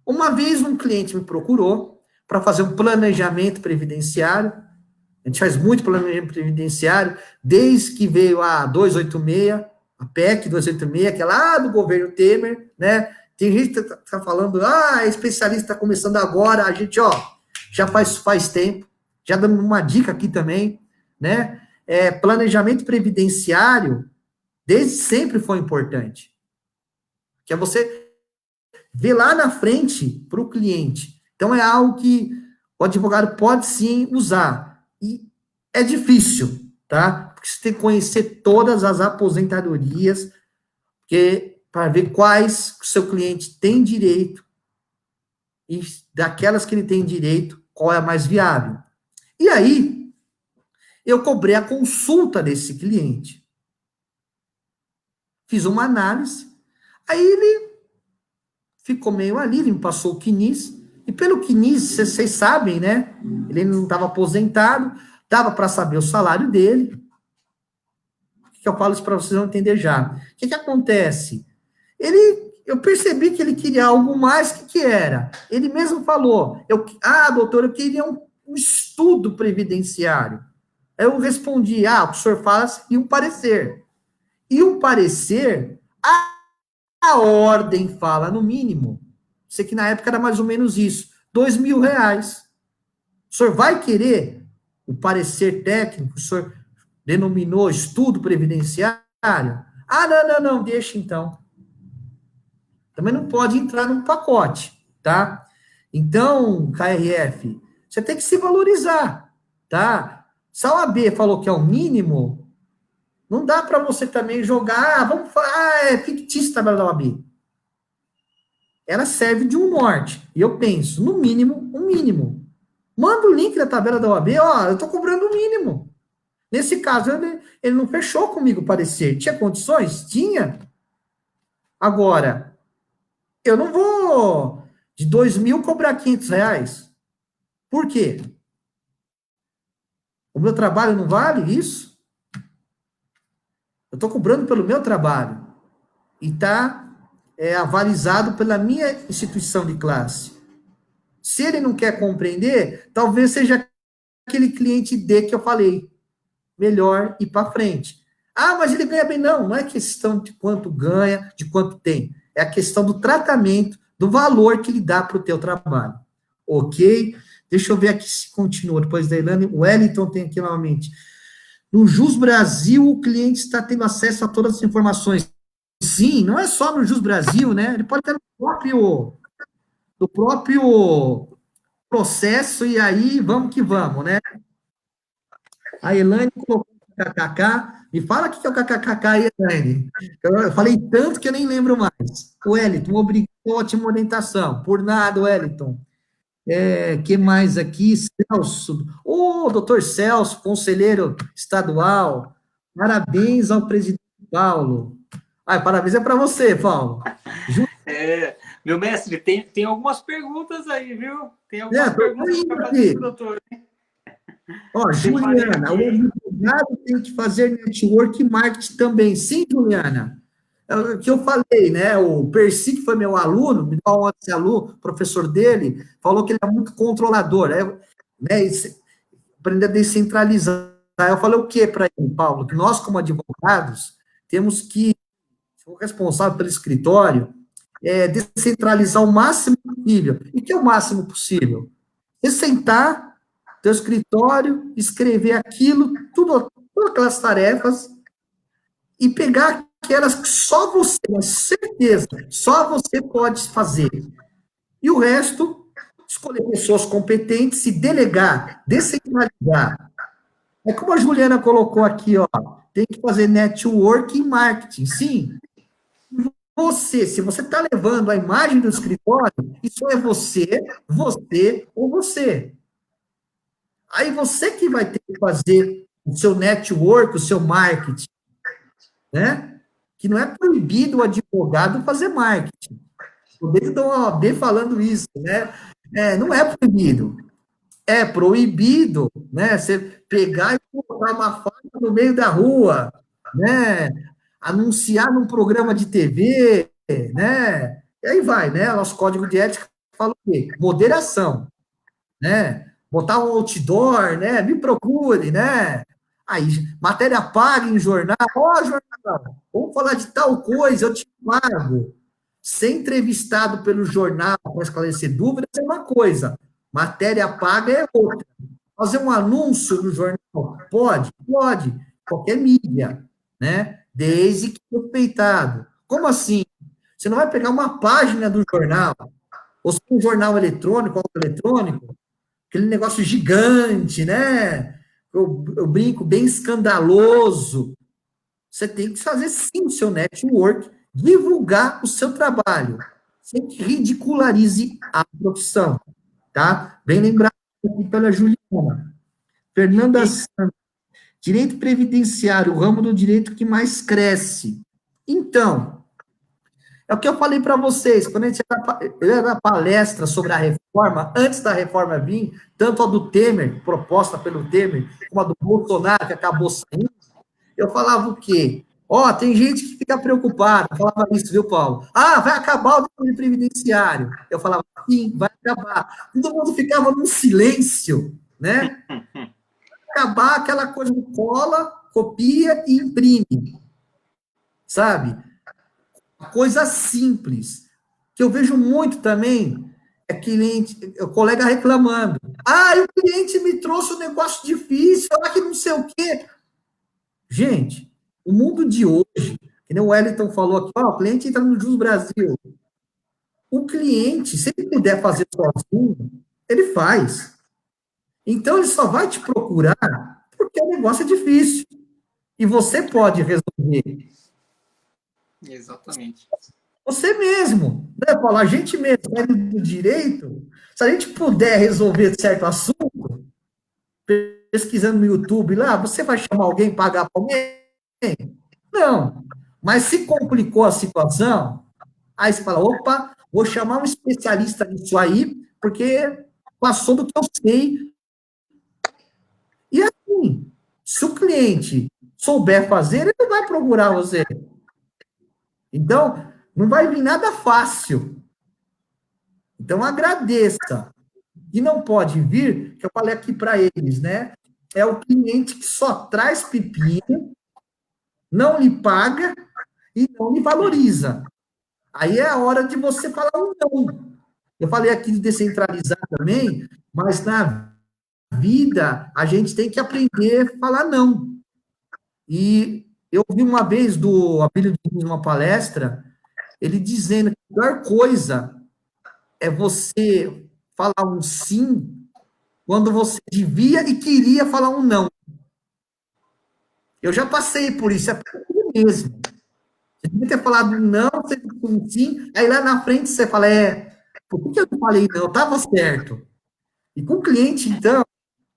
B: Uma vez um cliente me procurou para fazer um planejamento previdenciário. A gente faz muito planejamento previdenciário, desde que veio a 286, a PEC 286, que é lá do governo Temer, né? Tem gente que tá falando, especialista está começando agora, a gente, já faz tempo, já dando uma dica aqui também, né? Planejamento previdenciário, desde sempre foi importante. Que é você ver lá na frente para o cliente. Então, é algo que o advogado pode sim usar. E é difícil, tá? Porque você tem que conhecer todas as aposentadorias, para ver quais o seu cliente tem direito e daquelas que ele tem direito, qual é a mais viável. E aí, eu cobrei a consulta desse cliente. Fiz uma análise, aí ele ficou meio ali, ele me passou o quinis, e pelo quinis, vocês sabem, né? Ele não estava aposentado, dava para saber o salário dele. Que eu falo isso para vocês não entender já. O que acontece? Eu percebi que ele queria algo mais, que era? Ele mesmo falou, doutor, eu queria um estudo previdenciário. Aí eu respondi, o que o senhor fala e um parecer. E um parecer, a ordem fala, no mínimo, sei que na época era mais ou menos isso, R$2.000. O senhor vai querer o parecer técnico, o senhor denominou estudo previdenciário? Não, deixa então. Também não pode entrar num pacote, tá? Então, KRF, você tem que se valorizar, tá? Se a OAB falou que é o mínimo, não dá para você também jogar, vamos falar, é fictício a tabela da OAB. Ela serve de um norte. E eu penso, no mínimo, um mínimo. Manda o link da tabela da OAB, eu estou cobrando o mínimo. Nesse caso, ele não fechou comigo o parecer. Tinha condições? Tinha. Agora, eu não vou de 2.000 cobrar R$500. Por quê? O meu trabalho não vale isso? estou cobrando pelo meu trabalho. E está avalizado pela minha instituição de classe. Se ele não quer compreender, talvez seja aquele cliente D que eu falei. Melhor ir para frente. Ah, mas ele ganha bem. Não, não é questão de quanto ganha, de quanto tem. É a questão do tratamento, do valor que ele dá para o teu trabalho. Ok? Deixa eu ver aqui se continua. Depois da Elane, o Wellington tem aqui novamente. No Jus Brasil, o cliente está tendo acesso a todas as informações. Sim, não é só no Jus Brasil, né? Ele pode ter no próprio processo, e aí vamos que vamos, né? A Elaine colocou o KKK. Me fala o que é o KKK aí, Elaine. Eu falei tanto que eu nem lembro mais. Wellington, obrigado, ótima orientação. Por nada, Wellington. Que mais aqui? Celso. Doutor Celso, conselheiro estadual. Parabéns ao presidente Paulo. Parabéns para você, Paulo.
A: Meu mestre, tem algumas perguntas aí, viu? Tem algumas perguntas para fazer para o doutor.
B: Juliana, o advogado tem que fazer network marketing também. Sim, Juliana. É o que eu falei, né? O Percy, que foi meu aluno, me deu uma esse aluno, professor dele, falou que ele é muito controlador, né? Aprender a descentralizar. Eu falei o quê para ele, Paulo? Que nós, como advogados, temos que, o responsável pelo escritório, descentralizar o máximo possível. E o que é o máximo possível? Você sentar, teu escritório, escrever aquilo, todas aquelas tarefas, e pegar aquelas que só você, com certeza, só você pode fazer. E o resto, escolher pessoas competentes, se delegar, descentralizar. É como a Juliana colocou aqui, ó, tem que fazer network e marketing. Sim, se você está levando a imagem do escritório, isso é você ou você. Aí você que vai ter que fazer o seu network, o seu marketing, né? Que não é proibido o advogado fazer marketing. O dentro da OAB falando isso, né? Não é proibido. É proibido, né? Você pegar e colocar uma faixa no meio da rua, né? Anunciar num programa de TV, né? E aí vai, né? Nosso código de ética fala o quê? Moderação, né? Botar um outdoor, né? Me procure, né? Aí, matéria paga em jornal. Jornal, vamos falar de tal coisa, eu te pago. Ser entrevistado pelo jornal para esclarecer dúvidas é uma coisa. Matéria paga é outra. Fazer um anúncio no jornal? Pode. Qualquer mídia, né? Desde que respeitado. Como assim? Você não vai pegar uma página do jornal, ou se um jornal eletrônico, algo eletrônico, aquele negócio gigante, né? Eu brinco, bem escandaloso. Você tem que fazer, sim, o seu network, divulgar o seu trabalho, sem que ridicularize a profissão, tá? Bem lembrado aqui pela Juliana. Fernanda Santos, direito previdenciário, o ramo do direito que mais cresce. Então, é o que eu falei para vocês, quando a gente ia na palestra sobre a reforma, antes da reforma vir, tanto a do Temer, proposta pelo Temer, como a do Bolsonaro, que acabou saindo, eu falava o quê? Tem gente que fica preocupada, eu falava isso, viu, Paulo? Vai acabar o direito previdenciário. Eu falava, sim, vai acabar. Todo mundo ficava num silêncio, né? Acabar aquela coisa de cola, copia e imprime, sabe? Coisa simples, que eu vejo muito também, o colega reclamando. O cliente me trouxe um negócio difícil, que não sei o quê. Gente, o mundo de hoje, que nem o Wellington falou aqui, o cliente entra no Jus Brasil. O cliente, se ele puder fazer sozinho, ele faz. Então, ele só vai te procurar porque o negócio é difícil. E você pode resolver.
A: Exatamente.
B: Você mesmo, né, Paulo? A gente mesmo, do direito, se a gente puder resolver certo assunto, pesquisando no YouTube lá, você vai chamar alguém, pagar para alguém? Não. Mas se complicou a situação, aí você fala, opa, vou chamar um especialista nisso aí, porque passou do que eu sei. E assim, se o cliente souber fazer, ele não vai procurar você. Então, não vai vir nada fácil. Então, agradeça. E não pode vir, que eu falei aqui para eles, né? É o cliente que só traz pepino, não lhe paga e não lhe valoriza. Aí é a hora de você falar um não. Eu falei aqui de descentralizar também, mas na vida a gente tem que aprender a falar não. E eu vi uma vez do Abílio Diniz numa palestra, ele dizendo que a pior coisa é você falar um sim quando você devia e queria falar um não. Eu já passei por isso, é por mesmo. Você devia ter falado não, você disse um sim, aí lá na frente você fala, por que eu não falei não? Estava certo. E com o cliente, então,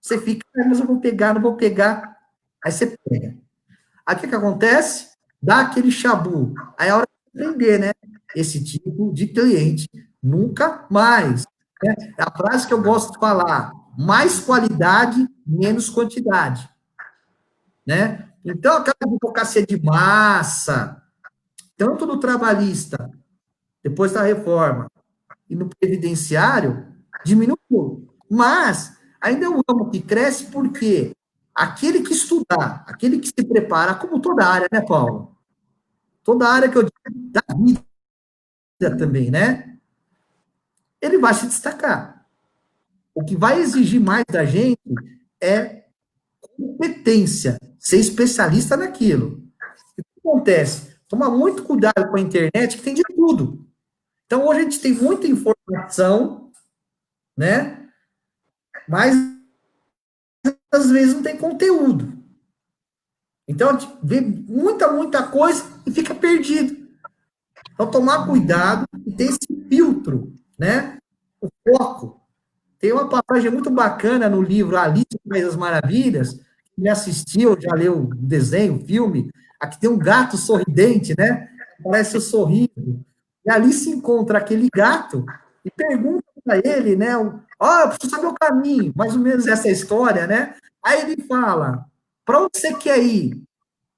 B: você fica, mas eu vou pegar, não vou pegar. Aí você pega. Aí o que acontece? Dá aquele chabu. Aí é a hora de aprender, né? Esse tipo de cliente nunca mais. Né? É a frase que eu gosto de falar. Mais qualidade, menos quantidade. Né? Então, aquela advocacia de massa, tanto no trabalhista, depois da reforma, e no previdenciário, diminuiu. Mas, ainda é um ramo que cresce porque aquele que estudar, aquele que se prepara, como toda área, né, Paulo? Toda área que eu digo da vida também, né? Ele vai se destacar. O que vai exigir mais da gente é competência, ser especialista naquilo. O que acontece? Tomar muito cuidado com a internet, que tem de tudo. Então, hoje a gente tem muita informação, né? Mas, às vezes, não tem conteúdo. Então, a gente vê muita coisa e fica perdido. Então, tomar cuidado e ter esse filtro, né? O foco. Tem uma passagem muito bacana no livro Alice no País das Maravilhas, quem assistiu, já leu o desenho, o filme, aqui tem um gato sorridente, né? Parece o sorriso. E ali se encontra aquele gato e pergunta para ele, né? Eu preciso saber o caminho, mais ou menos essa história, né? Aí ele fala, para onde você quer ir?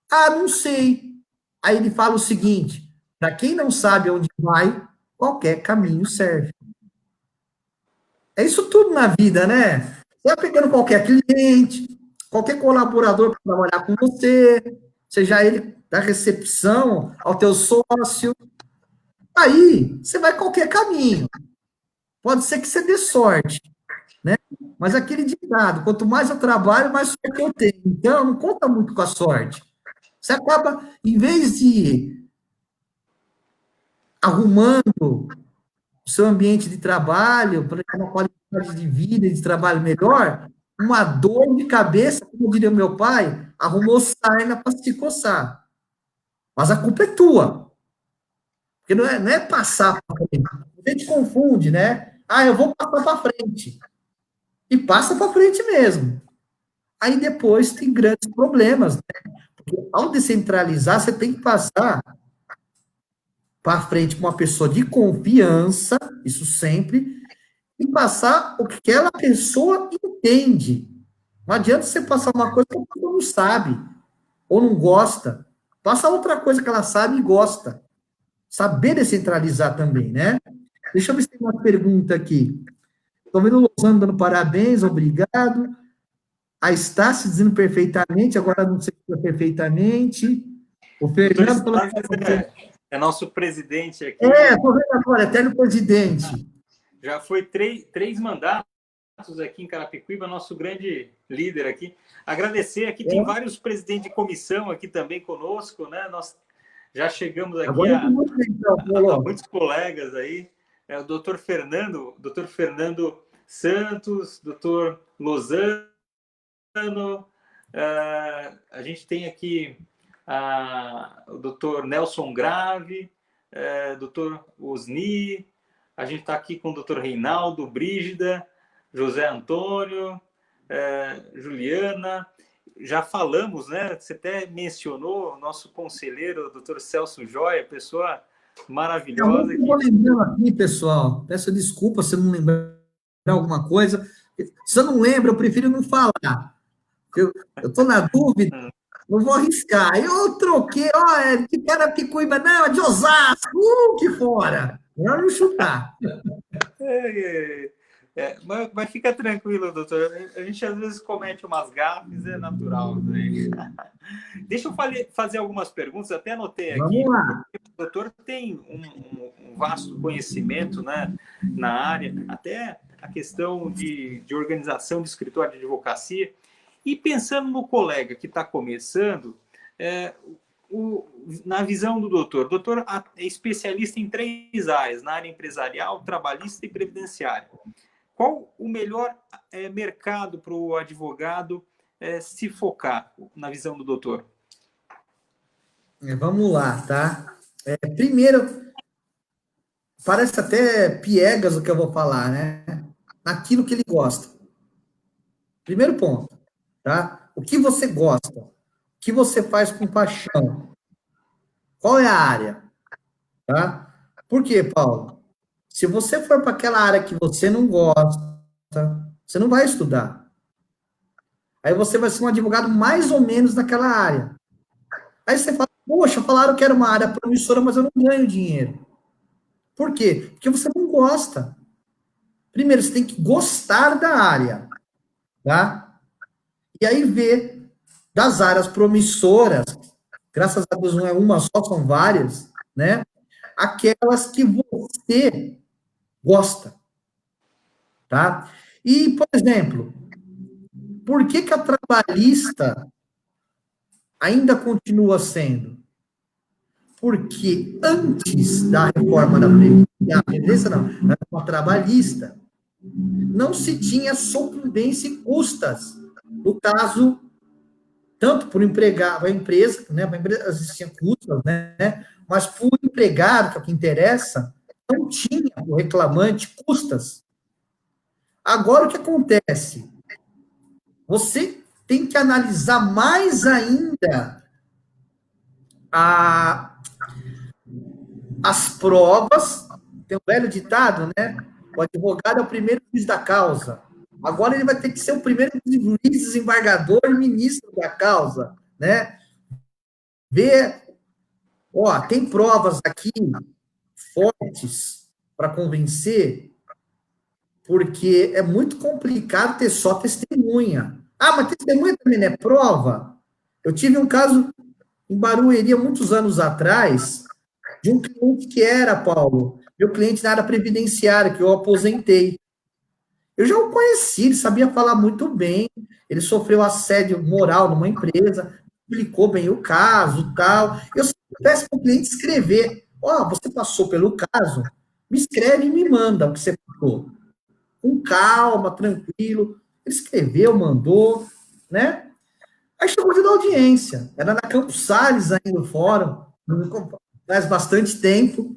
B: Ah, não sei. Aí ele fala o seguinte, para quem não sabe onde vai, qualquer caminho serve. É isso tudo na vida, né? Você vai pegando qualquer cliente, qualquer colaborador para trabalhar com você, seja ele da recepção ao teu sócio. Aí, você vai qualquer caminho. Pode ser que você dê sorte, né? Mas aquele ditado, quanto mais eu trabalho, mais sorte eu tenho. Então, não conta muito com a sorte. Você acaba, em vez de arrumando o seu ambiente de trabalho, para ter uma qualidade de vida e de trabalho melhor, uma dor de cabeça, como diria meu pai, arrumou sarna para se coçar. Mas a culpa é tua. Porque não é passar para frente. A gente confunde, né? Ah, eu vou passar para frente. E passa para frente mesmo. Aí depois tem grandes problemas, né? Porque ao descentralizar, você tem que passar para frente com uma pessoa de confiança, isso sempre, e passar o que aquela pessoa entende. Não adianta você passar uma coisa que a pessoa não sabe, ou não gosta. Passa outra coisa que ela sabe e gosta. Saber descentralizar também, né? Deixa eu ver se tem uma pergunta aqui. Estou vendo o Lozano dando parabéns, obrigado. A Estácio dizendo perfeitamente, agora não sei se é perfeitamente. O Fernando falou
A: é nosso presidente aqui.
B: Estou vendo agora, eterno presidente.
A: Já foi três mandatos aqui em Carapicuíba, nosso grande líder aqui. Agradecer aqui, tem vários presidentes de comissão aqui também conosco, né? Nós já chegamos aqui a muitos colegas aí. O doutor Fernando Santos, doutor Lozano, a gente tem aqui o doutor Nelson Grave, doutor Osni, a gente está aqui com o doutor Reinaldo, Brígida, José Antônio, Juliana. Já falamos, né? Você até mencionou o nosso conselheiro, o doutor Celso Joia, pessoa maravilhosa.
B: Eu vou lembrando aqui, pessoal. Peço desculpa se eu não lembrar alguma coisa. Se eu não lembro, eu prefiro não falar. Eu estou na dúvida. não vou arriscar. Eu troquei, ó, é de Carapicuíba, não, é de Osasco, que fora. Melhor não chutar.
A: Mas fica tranquilo, doutor. A gente às vezes comete umas gafes, é natural. Né? Deixa eu fazer algumas perguntas, até anotei aqui.
B: Vamos lá.
A: O doutor tem um vasto conhecimento, né, na área, até a questão de organização de escritório de advocacia. E pensando no colega que está começando, na visão do doutor, o doutor é especialista em 3 áreas, na área empresarial, trabalhista e previdenciária. Qual o melhor mercado para o advogado se focar, na visão do doutor?
B: Vamos lá, tá? Primeiro, parece até piegas o que eu vou falar, né? Naquilo que ele gosta. Primeiro ponto, tá? O que você gosta? O que você faz com paixão? Qual é a área? Tá? Por quê, Paulo? Se você for para aquela área que você não gosta, você não vai estudar. Aí você vai ser um advogado mais ou menos naquela área. Aí você fala, poxa, falaram que era uma área promissora, mas eu não ganho dinheiro. Por quê? Porque você não gosta. Primeiro, você tem que gostar da área, tá? E aí ver das áreas promissoras, graças a Deus não é uma só, são várias, né? Aquelas que você gosta, tá? E, por exemplo, por que a trabalhista ainda continua sendo? Porque antes da reforma da Previdência, não, da reforma trabalhista, não se tinha sucumbência e custas. No caso, tanto por empregado, a empresa, né, para a empresa existiam custas, né, mas por empregado, que é o que interessa, não tinha o reclamante custas. Agora, o que acontece? Você tem que analisar mais ainda as provas. Tem um velho ditado, né? O advogado é o primeiro juiz da causa. Agora ele vai ter que ser o primeiro juiz, desembargador e ministro da causa, né? Ver, ó, tem provas aqui fortes para convencer, porque é muito complicado ter só testemunha. Ah, mas testemunha também não é prova? Eu tive um caso em Barueri, há muitos anos atrás, de um cliente que era, Paulo, meu cliente na área previdenciária, que eu aposentei. Eu já o conheci, ele sabia falar muito bem, ele sofreu assédio moral numa empresa, explicou bem o caso, tal. Eu sempre peço para o cliente escrever, ó, você passou pelo caso, me escreve e me manda o que você passou. Com calma, tranquilo. Ele escreveu, mandou, né? Aí chegou de dar audiência. Era na Campos Sales ainda o fórum, faz bastante tempo.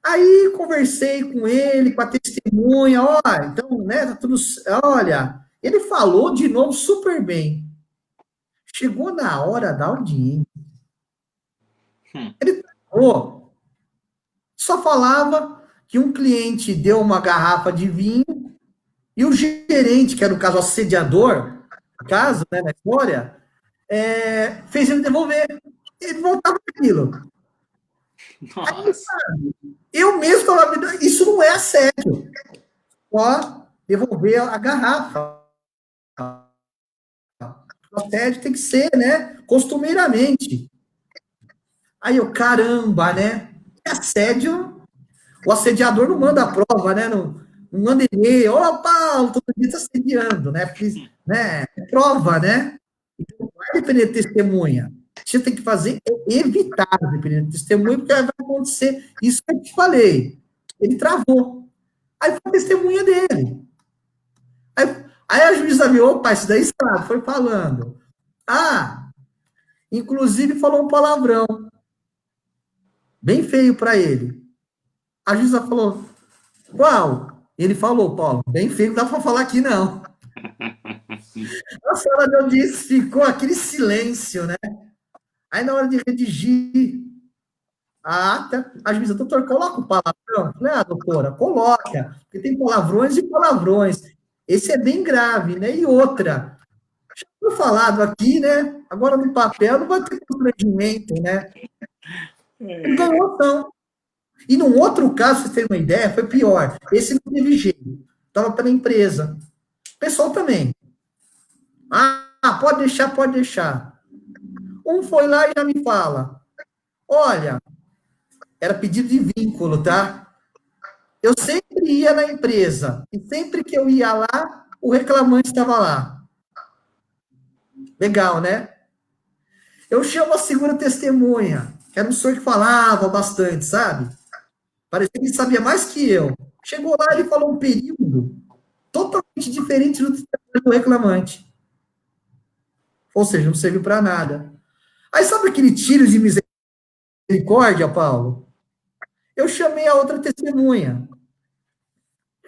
B: Aí conversei com ele, com a testemunha, ó, então, né, tá tudo, olha, ele falou de novo super bem. Chegou na hora da audiência. Ele falou, só falava que um cliente deu uma garrafa de vinho e o gerente, que era o caso assediador, no caso, né, na história, fez ele devolver. Ele voltava aquilo.
A: Nossa.
B: Aí, eu mesmo falava, isso não é assédio. Só devolver a garrafa. O assédio tem que ser, né, costumeiramente. Aí eu, caramba, né? Assédio, o assediador não manda a prova, né? Não manda e-mail, ó, Paulo, todo dia está assediando, né? Porque, né, é prova, né? Então, não vai depender de testemunha. Você tem que fazer é evitar depender de testemunha, porque vai acontecer isso que eu te falei. Ele travou. Aí foi a testemunha dele. Aí a juíza viu, opa, isso daí sabe, foi falando. Ah, inclusive falou um palavrão, bem feio para ele. A juíza falou, qual? Ele falou, Paulo, bem feio, não dá para falar aqui não. A sala de audiência ficou aquele silêncio, né? Aí na hora de redigir a ata, a juíza, doutor, coloca o palavrão. Eu falei, doutora, coloca, porque tem palavrões e palavrões. Esse é bem grave, né? E outra, Já foi falado aqui, né? Agora no papel não vai ter constrangimento, né? Ele ganhou ação. E num outro caso, pra você ter uma ideia, foi pior. Esse não teve jeito. Estava pela empresa. O pessoal também. Ah, pode deixar, pode deixar. Um foi lá e já me fala: olha, era pedido de vínculo, tá? Eu sempre ia na empresa. E sempre que eu ia lá, o reclamante estava lá. Legal, né? Eu chamo a segunda testemunha. Era um senhor que falava bastante, sabe? Parecia que ele sabia mais que eu. Chegou lá, ele falou um período totalmente diferente do reclamante. Ou seja, não serviu para nada. Aí sabe aquele tiro de misericórdia, Paulo? Eu chamei a outra testemunha.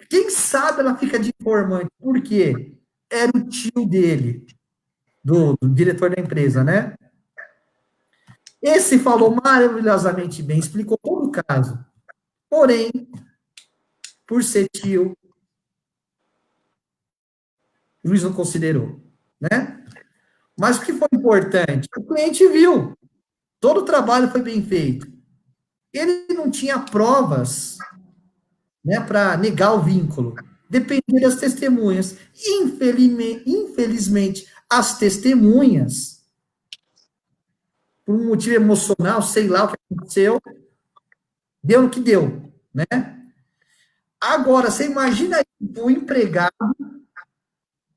B: Quem sabe ela fica de informante. Por quê? Era o tio dele, do diretor da empresa, né? Esse falou maravilhosamente bem, explicou todo o caso. Porém, por ser tio, o juiz não considerou, né? Mas o que foi importante? O cliente viu, todo o trabalho foi bem feito. Ele não tinha provas, né, para negar o vínculo. Dependia das testemunhas. Infelizmente, as testemunhas, por um motivo emocional, sei lá o que aconteceu, deu no que deu, né? Agora, você imagina o empregado,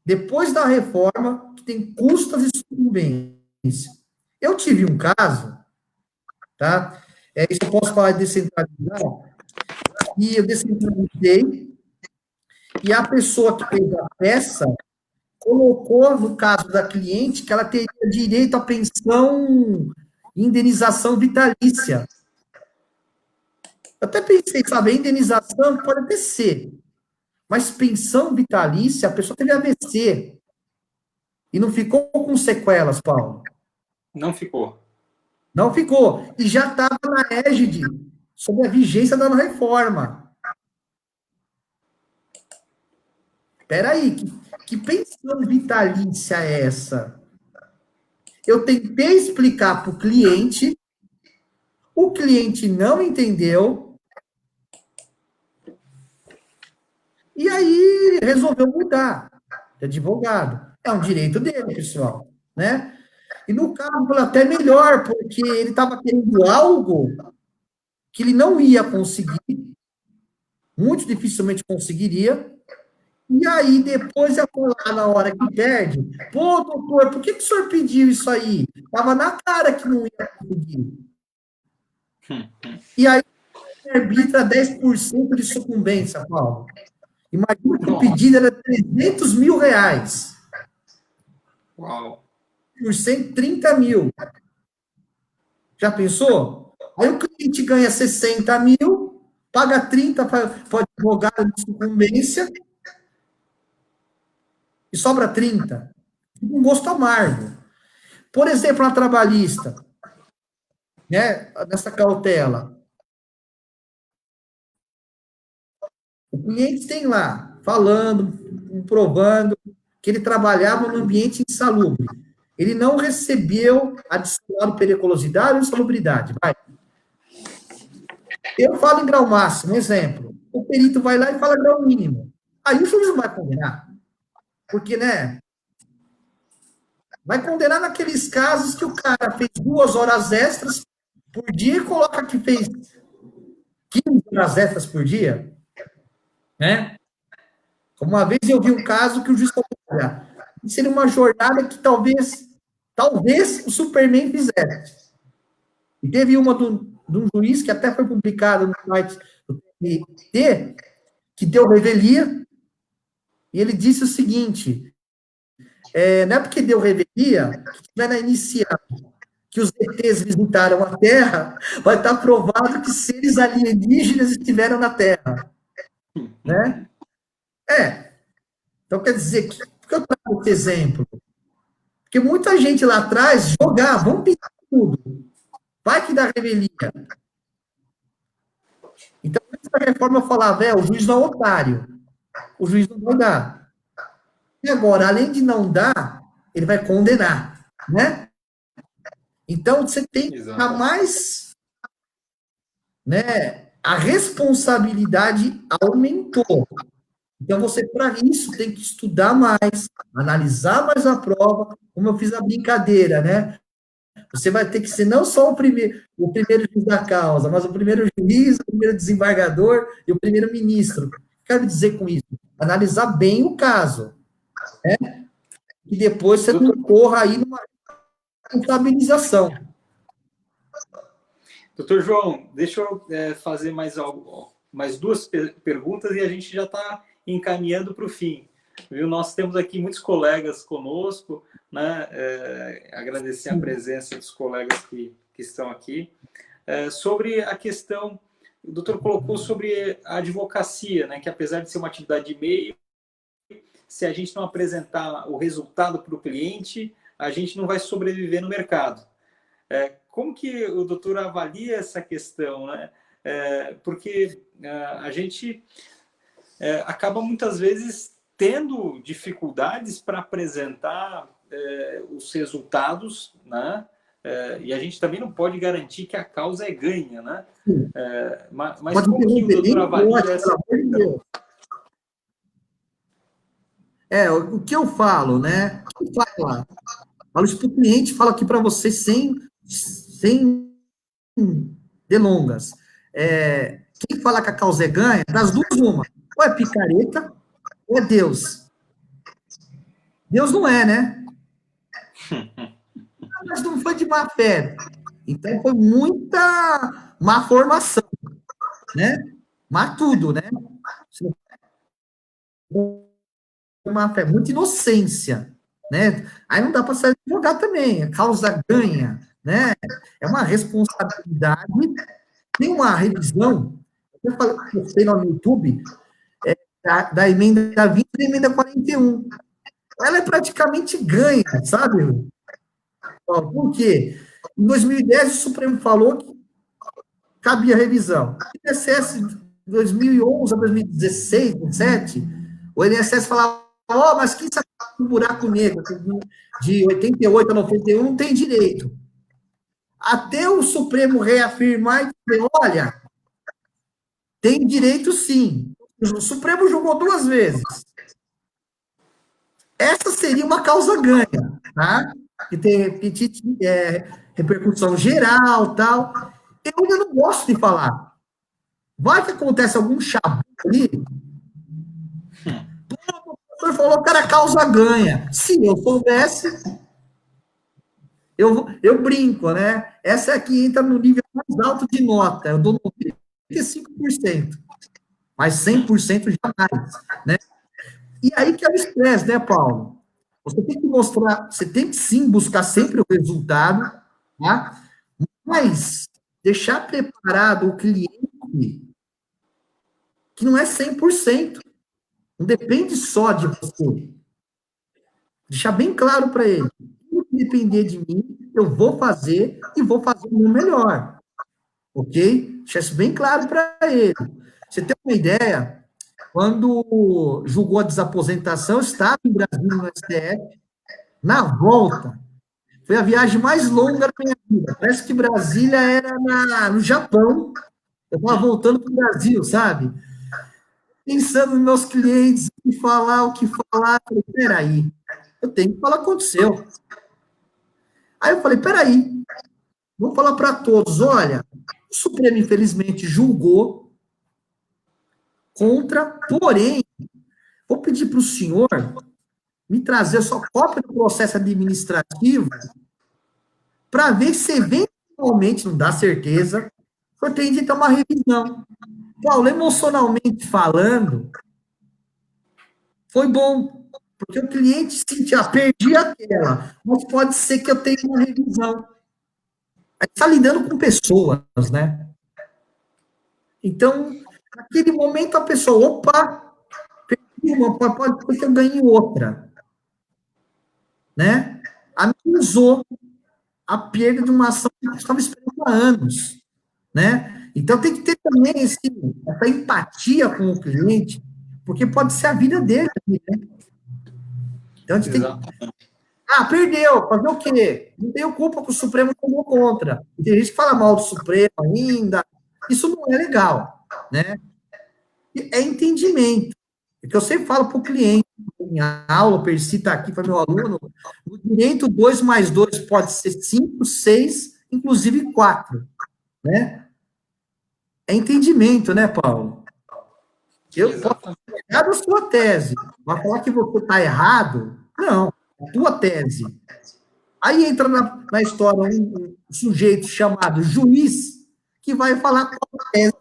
B: depois da reforma, que tem custas e sucumbência. Eu tive um caso, tá? Isso eu posso falar de descentralizar, e eu descentralizei, e a pessoa que fez a peça colocou, no caso da cliente, que ela teria direito à pensão e indenização vitalícia. Eu até pensei, sabe, a indenização pode até ser, mas pensão vitalícia, a pessoa teve AVC e não ficou com sequelas, Paulo.
A: Não ficou.
B: Não ficou. E já estava na égide, sob a vigência da reforma. Espera aí, que pensão vitalícia é essa? Eu tentei explicar para o cliente não entendeu, e aí resolveu mudar de advogado. É um direito dele, pessoal, né? E no caso, foi até melhor, porque ele estava querendo algo que ele não ia conseguir, muito dificilmente conseguiria, e aí depois ia falar na hora que perde, pô, doutor, por que o senhor pediu isso aí? Estava na cara que não ia conseguir. E aí arbitra 10% de sucumbência, Paulo. Imagina que o pedido era 300 mil reais.
A: Uau.
B: Por 130 mil. Já pensou? Aí o cliente ganha 60 mil, paga 30 para o advogado de sucumbência e sobra 30. Um gosto amargo. Por exemplo, na trabalhista, né, nessa cautela, o cliente tem lá, falando, provando, que ele trabalhava no ambiente insalubre. Ele não recebeu adicional de periculosidade ou insalubridade. Vai. Eu falo em grau máximo, exemplo. O perito vai lá e fala grau mínimo. Aí o juiz não vai condenar. Porque, né? Vai condenar naqueles casos que o cara fez 2 horas extras por dia e coloca que fez 15 horas extras por dia. Né? Como uma vez eu vi um caso que o juiz falou, olha, seria uma jornada que talvez o Superman fizesse. E teve uma de um juiz que até foi publicada no site do TNT, que deu revelia, e ele disse o seguinte, não é porque deu revelia, que tiver na inicial, que os ETs visitaram a Terra, vai estar provado que seres alienígenas estiveram na Terra. Né? Então, quer dizer, por que eu trago esse exemplo? Porque muita gente lá atrás jogava, vamos pintar tudo. Vai que dá revelia. Então, essa reforma eu falava, o juiz não é otário. O juiz não vai dar. E agora, além de não dar, ele vai condenar, né? Então, você tem que
A: Exato.
B: ficar mais, né? A responsabilidade aumentou. Então, você, para isso, tem que estudar mais, analisar mais a prova, como eu fiz a brincadeira, né? Você vai ter que ser não só o primeiro juiz da causa, mas o primeiro juiz, o primeiro desembargador e o primeiro ministro. O que quero dizer com isso? Analisar bem o caso, né? E depois você não corra aí numa contabilização.
A: Doutor João, deixa eu fazer mais duas perguntas e a gente já está encaminhando para o fim. Viu? Nós temos aqui muitos colegas conosco, né? Agradecer a presença dos colegas que estão aqui. Sobre a questão, o doutor colocou sobre a advocacia, né? Que apesar de ser uma atividade de meio, se a gente não apresentar o resultado para o cliente, a gente não vai sobreviver no mercado. Como que o doutor avalia essa questão, né? Porque a gente acaba muitas vezes tendo dificuldades para apresentar os resultados, né? E a gente também não pode garantir que a causa é ganha, né? Mas como que o doutor avalia essa questão?
B: O que eu falo, né? Falo isso para o cliente, falo aqui para você sem delongas. Quem fala que a causa é ganha, das duas, uma. Ou é picareta, ou é Deus. Deus não é, né? Mas não foi de má fé. Então, foi muita má formação, né? Má tudo, né? Má fé, muita inocência, né? Aí não dá para sair jogar também. A causa ganha, né? É uma responsabilidade. Tem uma revisão, eu postei lá no YouTube, da emenda 20 e da emenda 41. Ela é praticamente ganha, sabe? Por quê? Em 2010, o Supremo falou que cabia revisão. O INSS, de 2011 a 2016, 2017, o INSS falava, mas quem sabe um buraco negro de 88 a 91 não tem direito. Até o Supremo reafirmar e dizer, olha, tem direito sim. O Supremo julgou 2 vezes. Essa seria uma causa ganha, tá? Que tem repercussão geral, tal. Eu ainda não gosto de falar. Vai que acontece algum chabu ali. O professor falou que era causa ganha. Se eu soubesse, eu brinco, né? Essa aqui entra no nível mais alto de nota. Eu dou 95%. Mas 100% jamais, né? E aí que é o estresse, né, Paulo? Você tem que mostrar, você tem que sim buscar sempre o resultado, tá? Mas deixar preparado o cliente que não é 100%. Não depende só de você. Deixar bem claro para ele. Se depender de mim, eu vou fazer e vou fazer o meu melhor. Ok? Deixar isso bem claro para ele. Você tem uma ideia? Quando julgou a desaposentação, eu estava em Brasília, no STF, na volta. Foi a viagem mais longa da minha vida. Parece que Brasília era no Japão. Eu estava voltando para o Brasil, sabe? Pensando nos meus clientes, o que falar. Eu falei, peraí, eu tenho que falar o que aconteceu. Aí eu falei, peraí, vamos falar para todos, olha, o Supremo, infelizmente, julgou contra, porém, vou pedir para o senhor me trazer a sua cópia do processo administrativo para ver se eventualmente, não dá certeza, o senhor tem de ter uma revisão. Paulo, emocionalmente falando, foi bom, porque o cliente sentia, perdi a tela, mas pode ser que eu tenha uma revisão. A gente está lidando com pessoas, né? Então, naquele momento, a pessoa, opa, perdi uma, pode ser que eu ganhe outra. Né? Amenizou a perda de uma ação que eu estava esperando há anos. Né? Então, tem que ter também essa empatia com o cliente, porque pode ser a vida dele. Né? Então, a gente tem que Ah, perdeu, fazer o quê? Não tenho culpa que o Supremo tomou contra. E tem gente que fala mal do Supremo ainda. Isso não é legal, né? É entendimento. É que eu sempre falo para o cliente, em aula, o Percy está aqui para meu aluno, no direito 2 mais 2 pode ser 5, 6, inclusive 4, né? É entendimento, né, Paulo? Eu posso pegar a sua tese, mas falar que você está errado, não, a tua tese. Aí entra na história um sujeito chamado juiz, que vai falar qual tese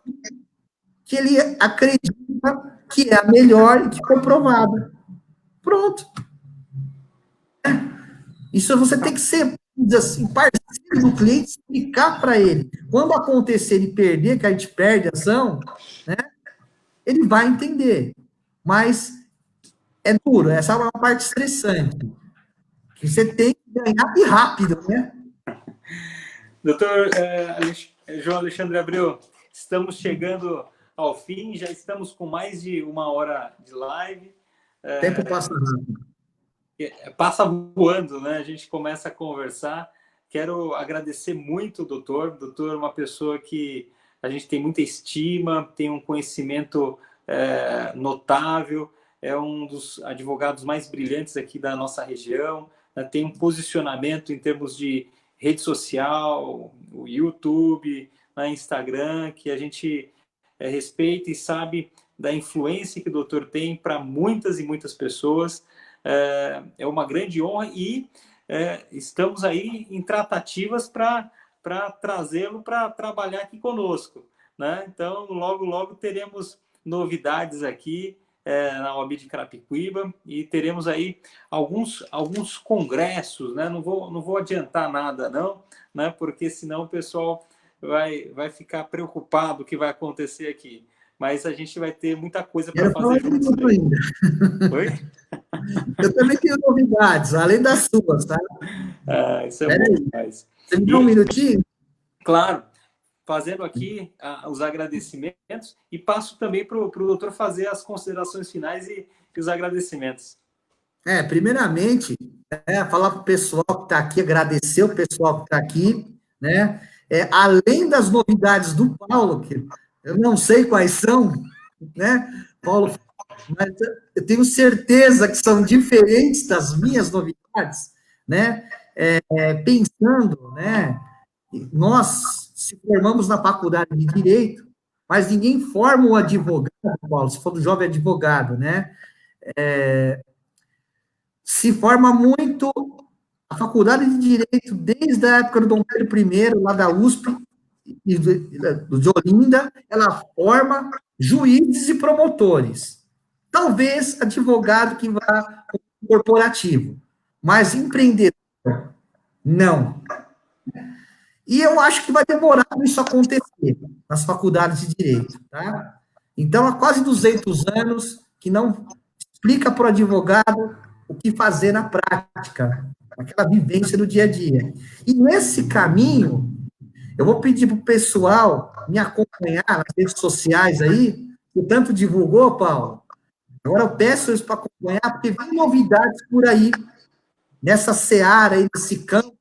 B: que ele acredita que é a melhor e que foi provada. Pronto. Isso você tem que ser, assim, parceiro do cliente, explicar para ele. Quando acontecer ele perder, que a gente perde a ação, né, ele vai entender. Mas é duro, essa é uma parte estressante. Que você tem que ganhar e rápido, né?
A: Doutor João Alexandre Abreu, estamos chegando ao fim, já estamos com mais de 1 hora de live.
B: O tempo passa rápido.
A: Passa voando, né? A gente começa a conversar. Quero agradecer muito o doutor. O doutor é uma pessoa que a gente tem muita estima, tem um conhecimento notável, é um dos advogados mais brilhantes aqui da nossa região, né? Tem um posicionamento em termos de rede social, o YouTube, né, Instagram, que a gente respeita e sabe da influência que o doutor tem para muitas e muitas pessoas. É uma grande honra e estamos aí em tratativas para trazê-lo para trabalhar aqui conosco, né? Então, logo, logo teremos novidades aqui na OAB de Carapicuíba e teremos aí alguns congressos, né? Não vou adiantar nada, não, né? Porque senão o pessoal vai ficar preocupado com o que vai acontecer aqui. Mas a gente vai ter muita coisa para fazer juntos ainda. Oi?
B: Eu também tenho novidades, além das suas, tá?
A: Isso é bom demais.
B: Você me dá um minutinho?
A: Claro, fazendo aqui os agradecimentos e passo também para o doutor fazer as considerações finais e os agradecimentos.
B: Primeiramente, falar para o pessoal que está aqui, agradecer o pessoal que está aqui, né? Além das novidades do Paulo, que eu não sei quais são, né? Paulo, mas eu tenho certeza que são diferentes das minhas novidades, né? Pensando, né? Nós se formamos na faculdade de Direito, mas ninguém forma o advogado, Paulo, se for do jovem advogado, né? Se forma muito a faculdade de Direito, desde a época do Dom Pedro I, lá da USP, e de Olinda, ela forma juízes e promotores. Talvez advogado que vá corporativo, mas empreendedor, não. E eu acho que vai demorar para isso acontecer nas faculdades de Direito, tá? Então, há quase 200 anos que não explica para o advogado o que fazer na prática, aquela vivência do dia a dia. E nesse caminho, eu vou pedir para o pessoal me acompanhar nas redes sociais aí, que tanto divulgou, Paulo. Agora eu peço isso para acompanhar, porque vem novidades por aí, nessa seara aí, nesse campo,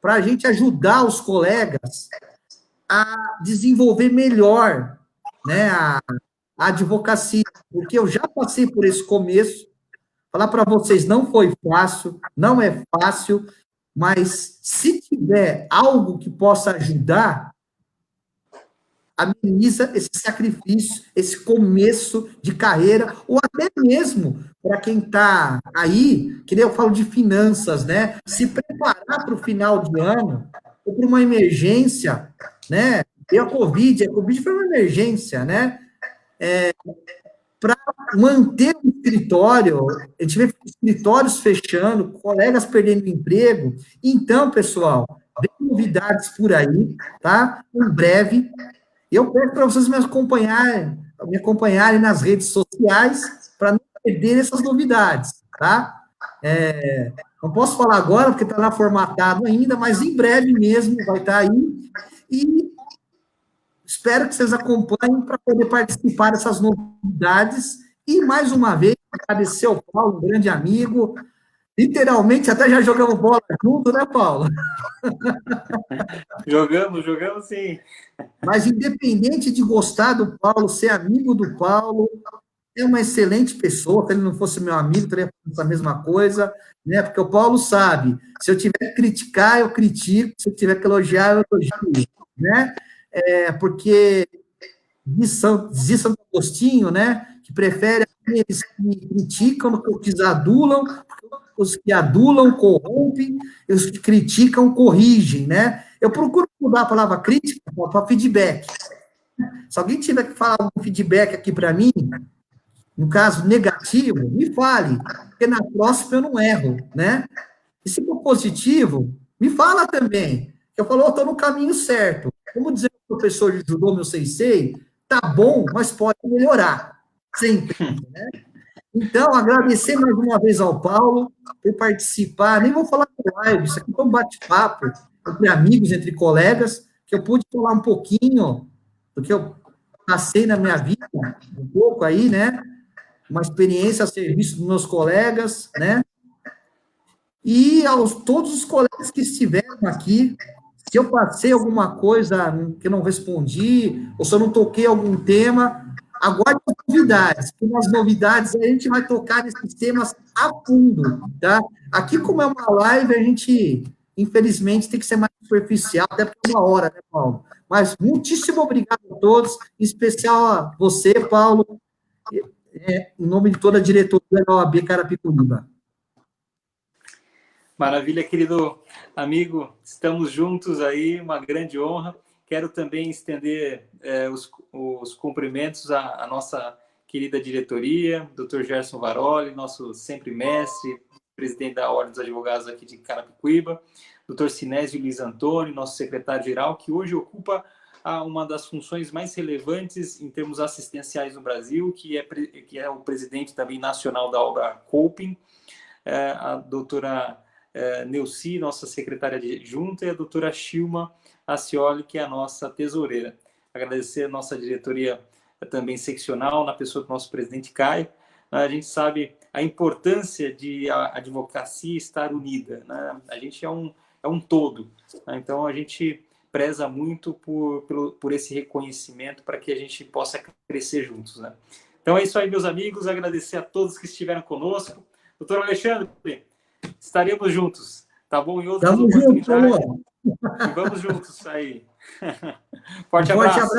B: para a gente ajudar os colegas a desenvolver melhor, né, a advocacia, porque eu já passei por esse começo. Falar para vocês, não foi fácil, não é fácil, mas se tiver algo que possa ajudar, ameniza esse sacrifício, esse começo de carreira, ou até mesmo para quem está aí, que nem eu falo de finanças, né? Se preparar para o final de ano, ou para uma emergência, né? E a Covid foi uma emergência, né? Para manter o escritório, a gente vê escritórios fechando, colegas perdendo emprego. Então, pessoal, vem novidades por aí, tá? Em breve. Eu peço para vocês me acompanharem nas redes sociais para não perder essas novidades, tá? Não posso falar agora, porque está lá formatado ainda, mas em breve mesmo vai estar aí. E espero que vocês acompanhem para poder participar dessas novidades. E, mais uma vez, agradecer ao Paulo, um grande amigo. Literalmente, até já jogamos bola junto, né, Paulo?
A: Jogamos sim.
B: Mas independente de gostar do Paulo, ser amigo do Paulo, é uma excelente pessoa. Se ele não fosse meu amigo, teria feito essa mesma coisa, né? Porque o Paulo sabe, se eu tiver que criticar, eu critico, se eu tiver que elogiar, eu elogio, né? Porque diz Santo Agostinho, né? Que prefere aqueles que criticam do que os que adulam, os que adulam corrompem, e os que criticam corrigem, né? Eu procuro mudar a palavra crítica para feedback. Se alguém tiver que falar um feedback aqui para mim, no caso negativo, me fale, porque na próxima eu não erro, né? E se for positivo, me fala também. Eu falo, eu estou no caminho certo. Como dizer o professor de judô, meu sensei, tá bom, mas pode melhorar. Sempre. Né? Então, agradecer mais uma vez ao Paulo por participar. Nem vou falar com live, isso aqui foi um bate-papo entre amigos, entre colegas, que eu pude falar um pouquinho do que eu passei na minha vida, um pouco aí, né? Uma experiência a serviço dos meus colegas, né? E aos todos os colegas que estiveram aqui, se eu passei alguma coisa que eu não respondi, ou se eu não toquei algum tema, aguarde as novidades, porque nas novidades a gente vai tocar nesses temas a fundo, tá? Aqui, como é uma live, a gente, infelizmente, tem que ser mais superficial, até porque é uma hora, né, Paulo? Mas muitíssimo obrigado a todos, em especial a você, Paulo, em nome de toda a diretoria da OAB Carapicuíba.
A: Maravilha, querido amigo. Estamos juntos aí, uma grande honra. Quero também estender os cumprimentos à nossa querida diretoria, Dr. Gerson Varoli, nosso sempre mestre, presidente da Ordem dos Advogados aqui de Carapicuíba, Dr. Sinésio Luiz Antônio, nosso secretário-geral, que hoje ocupa uma das funções mais relevantes em termos assistenciais no Brasil, que é o presidente também nacional da obra Coping, a doutora Neuci, nossa secretária adjunta, e a doutora Shilma Acioli, que é a nossa tesoureira. Agradecer a nossa diretoria também seccional, na pessoa do nosso presidente Caio. A gente sabe a importância de a advocacia estar unida, né? A gente é um todo, né? Então a gente preza muito por esse reconhecimento para que a gente possa crescer juntos, né? Então é isso aí, meus amigos. Agradecer a todos que estiveram conosco. Doutor Alexandre, estaremos juntos, tá bom? Em outras oportunidades. E vamos juntos aí. Forte abraço.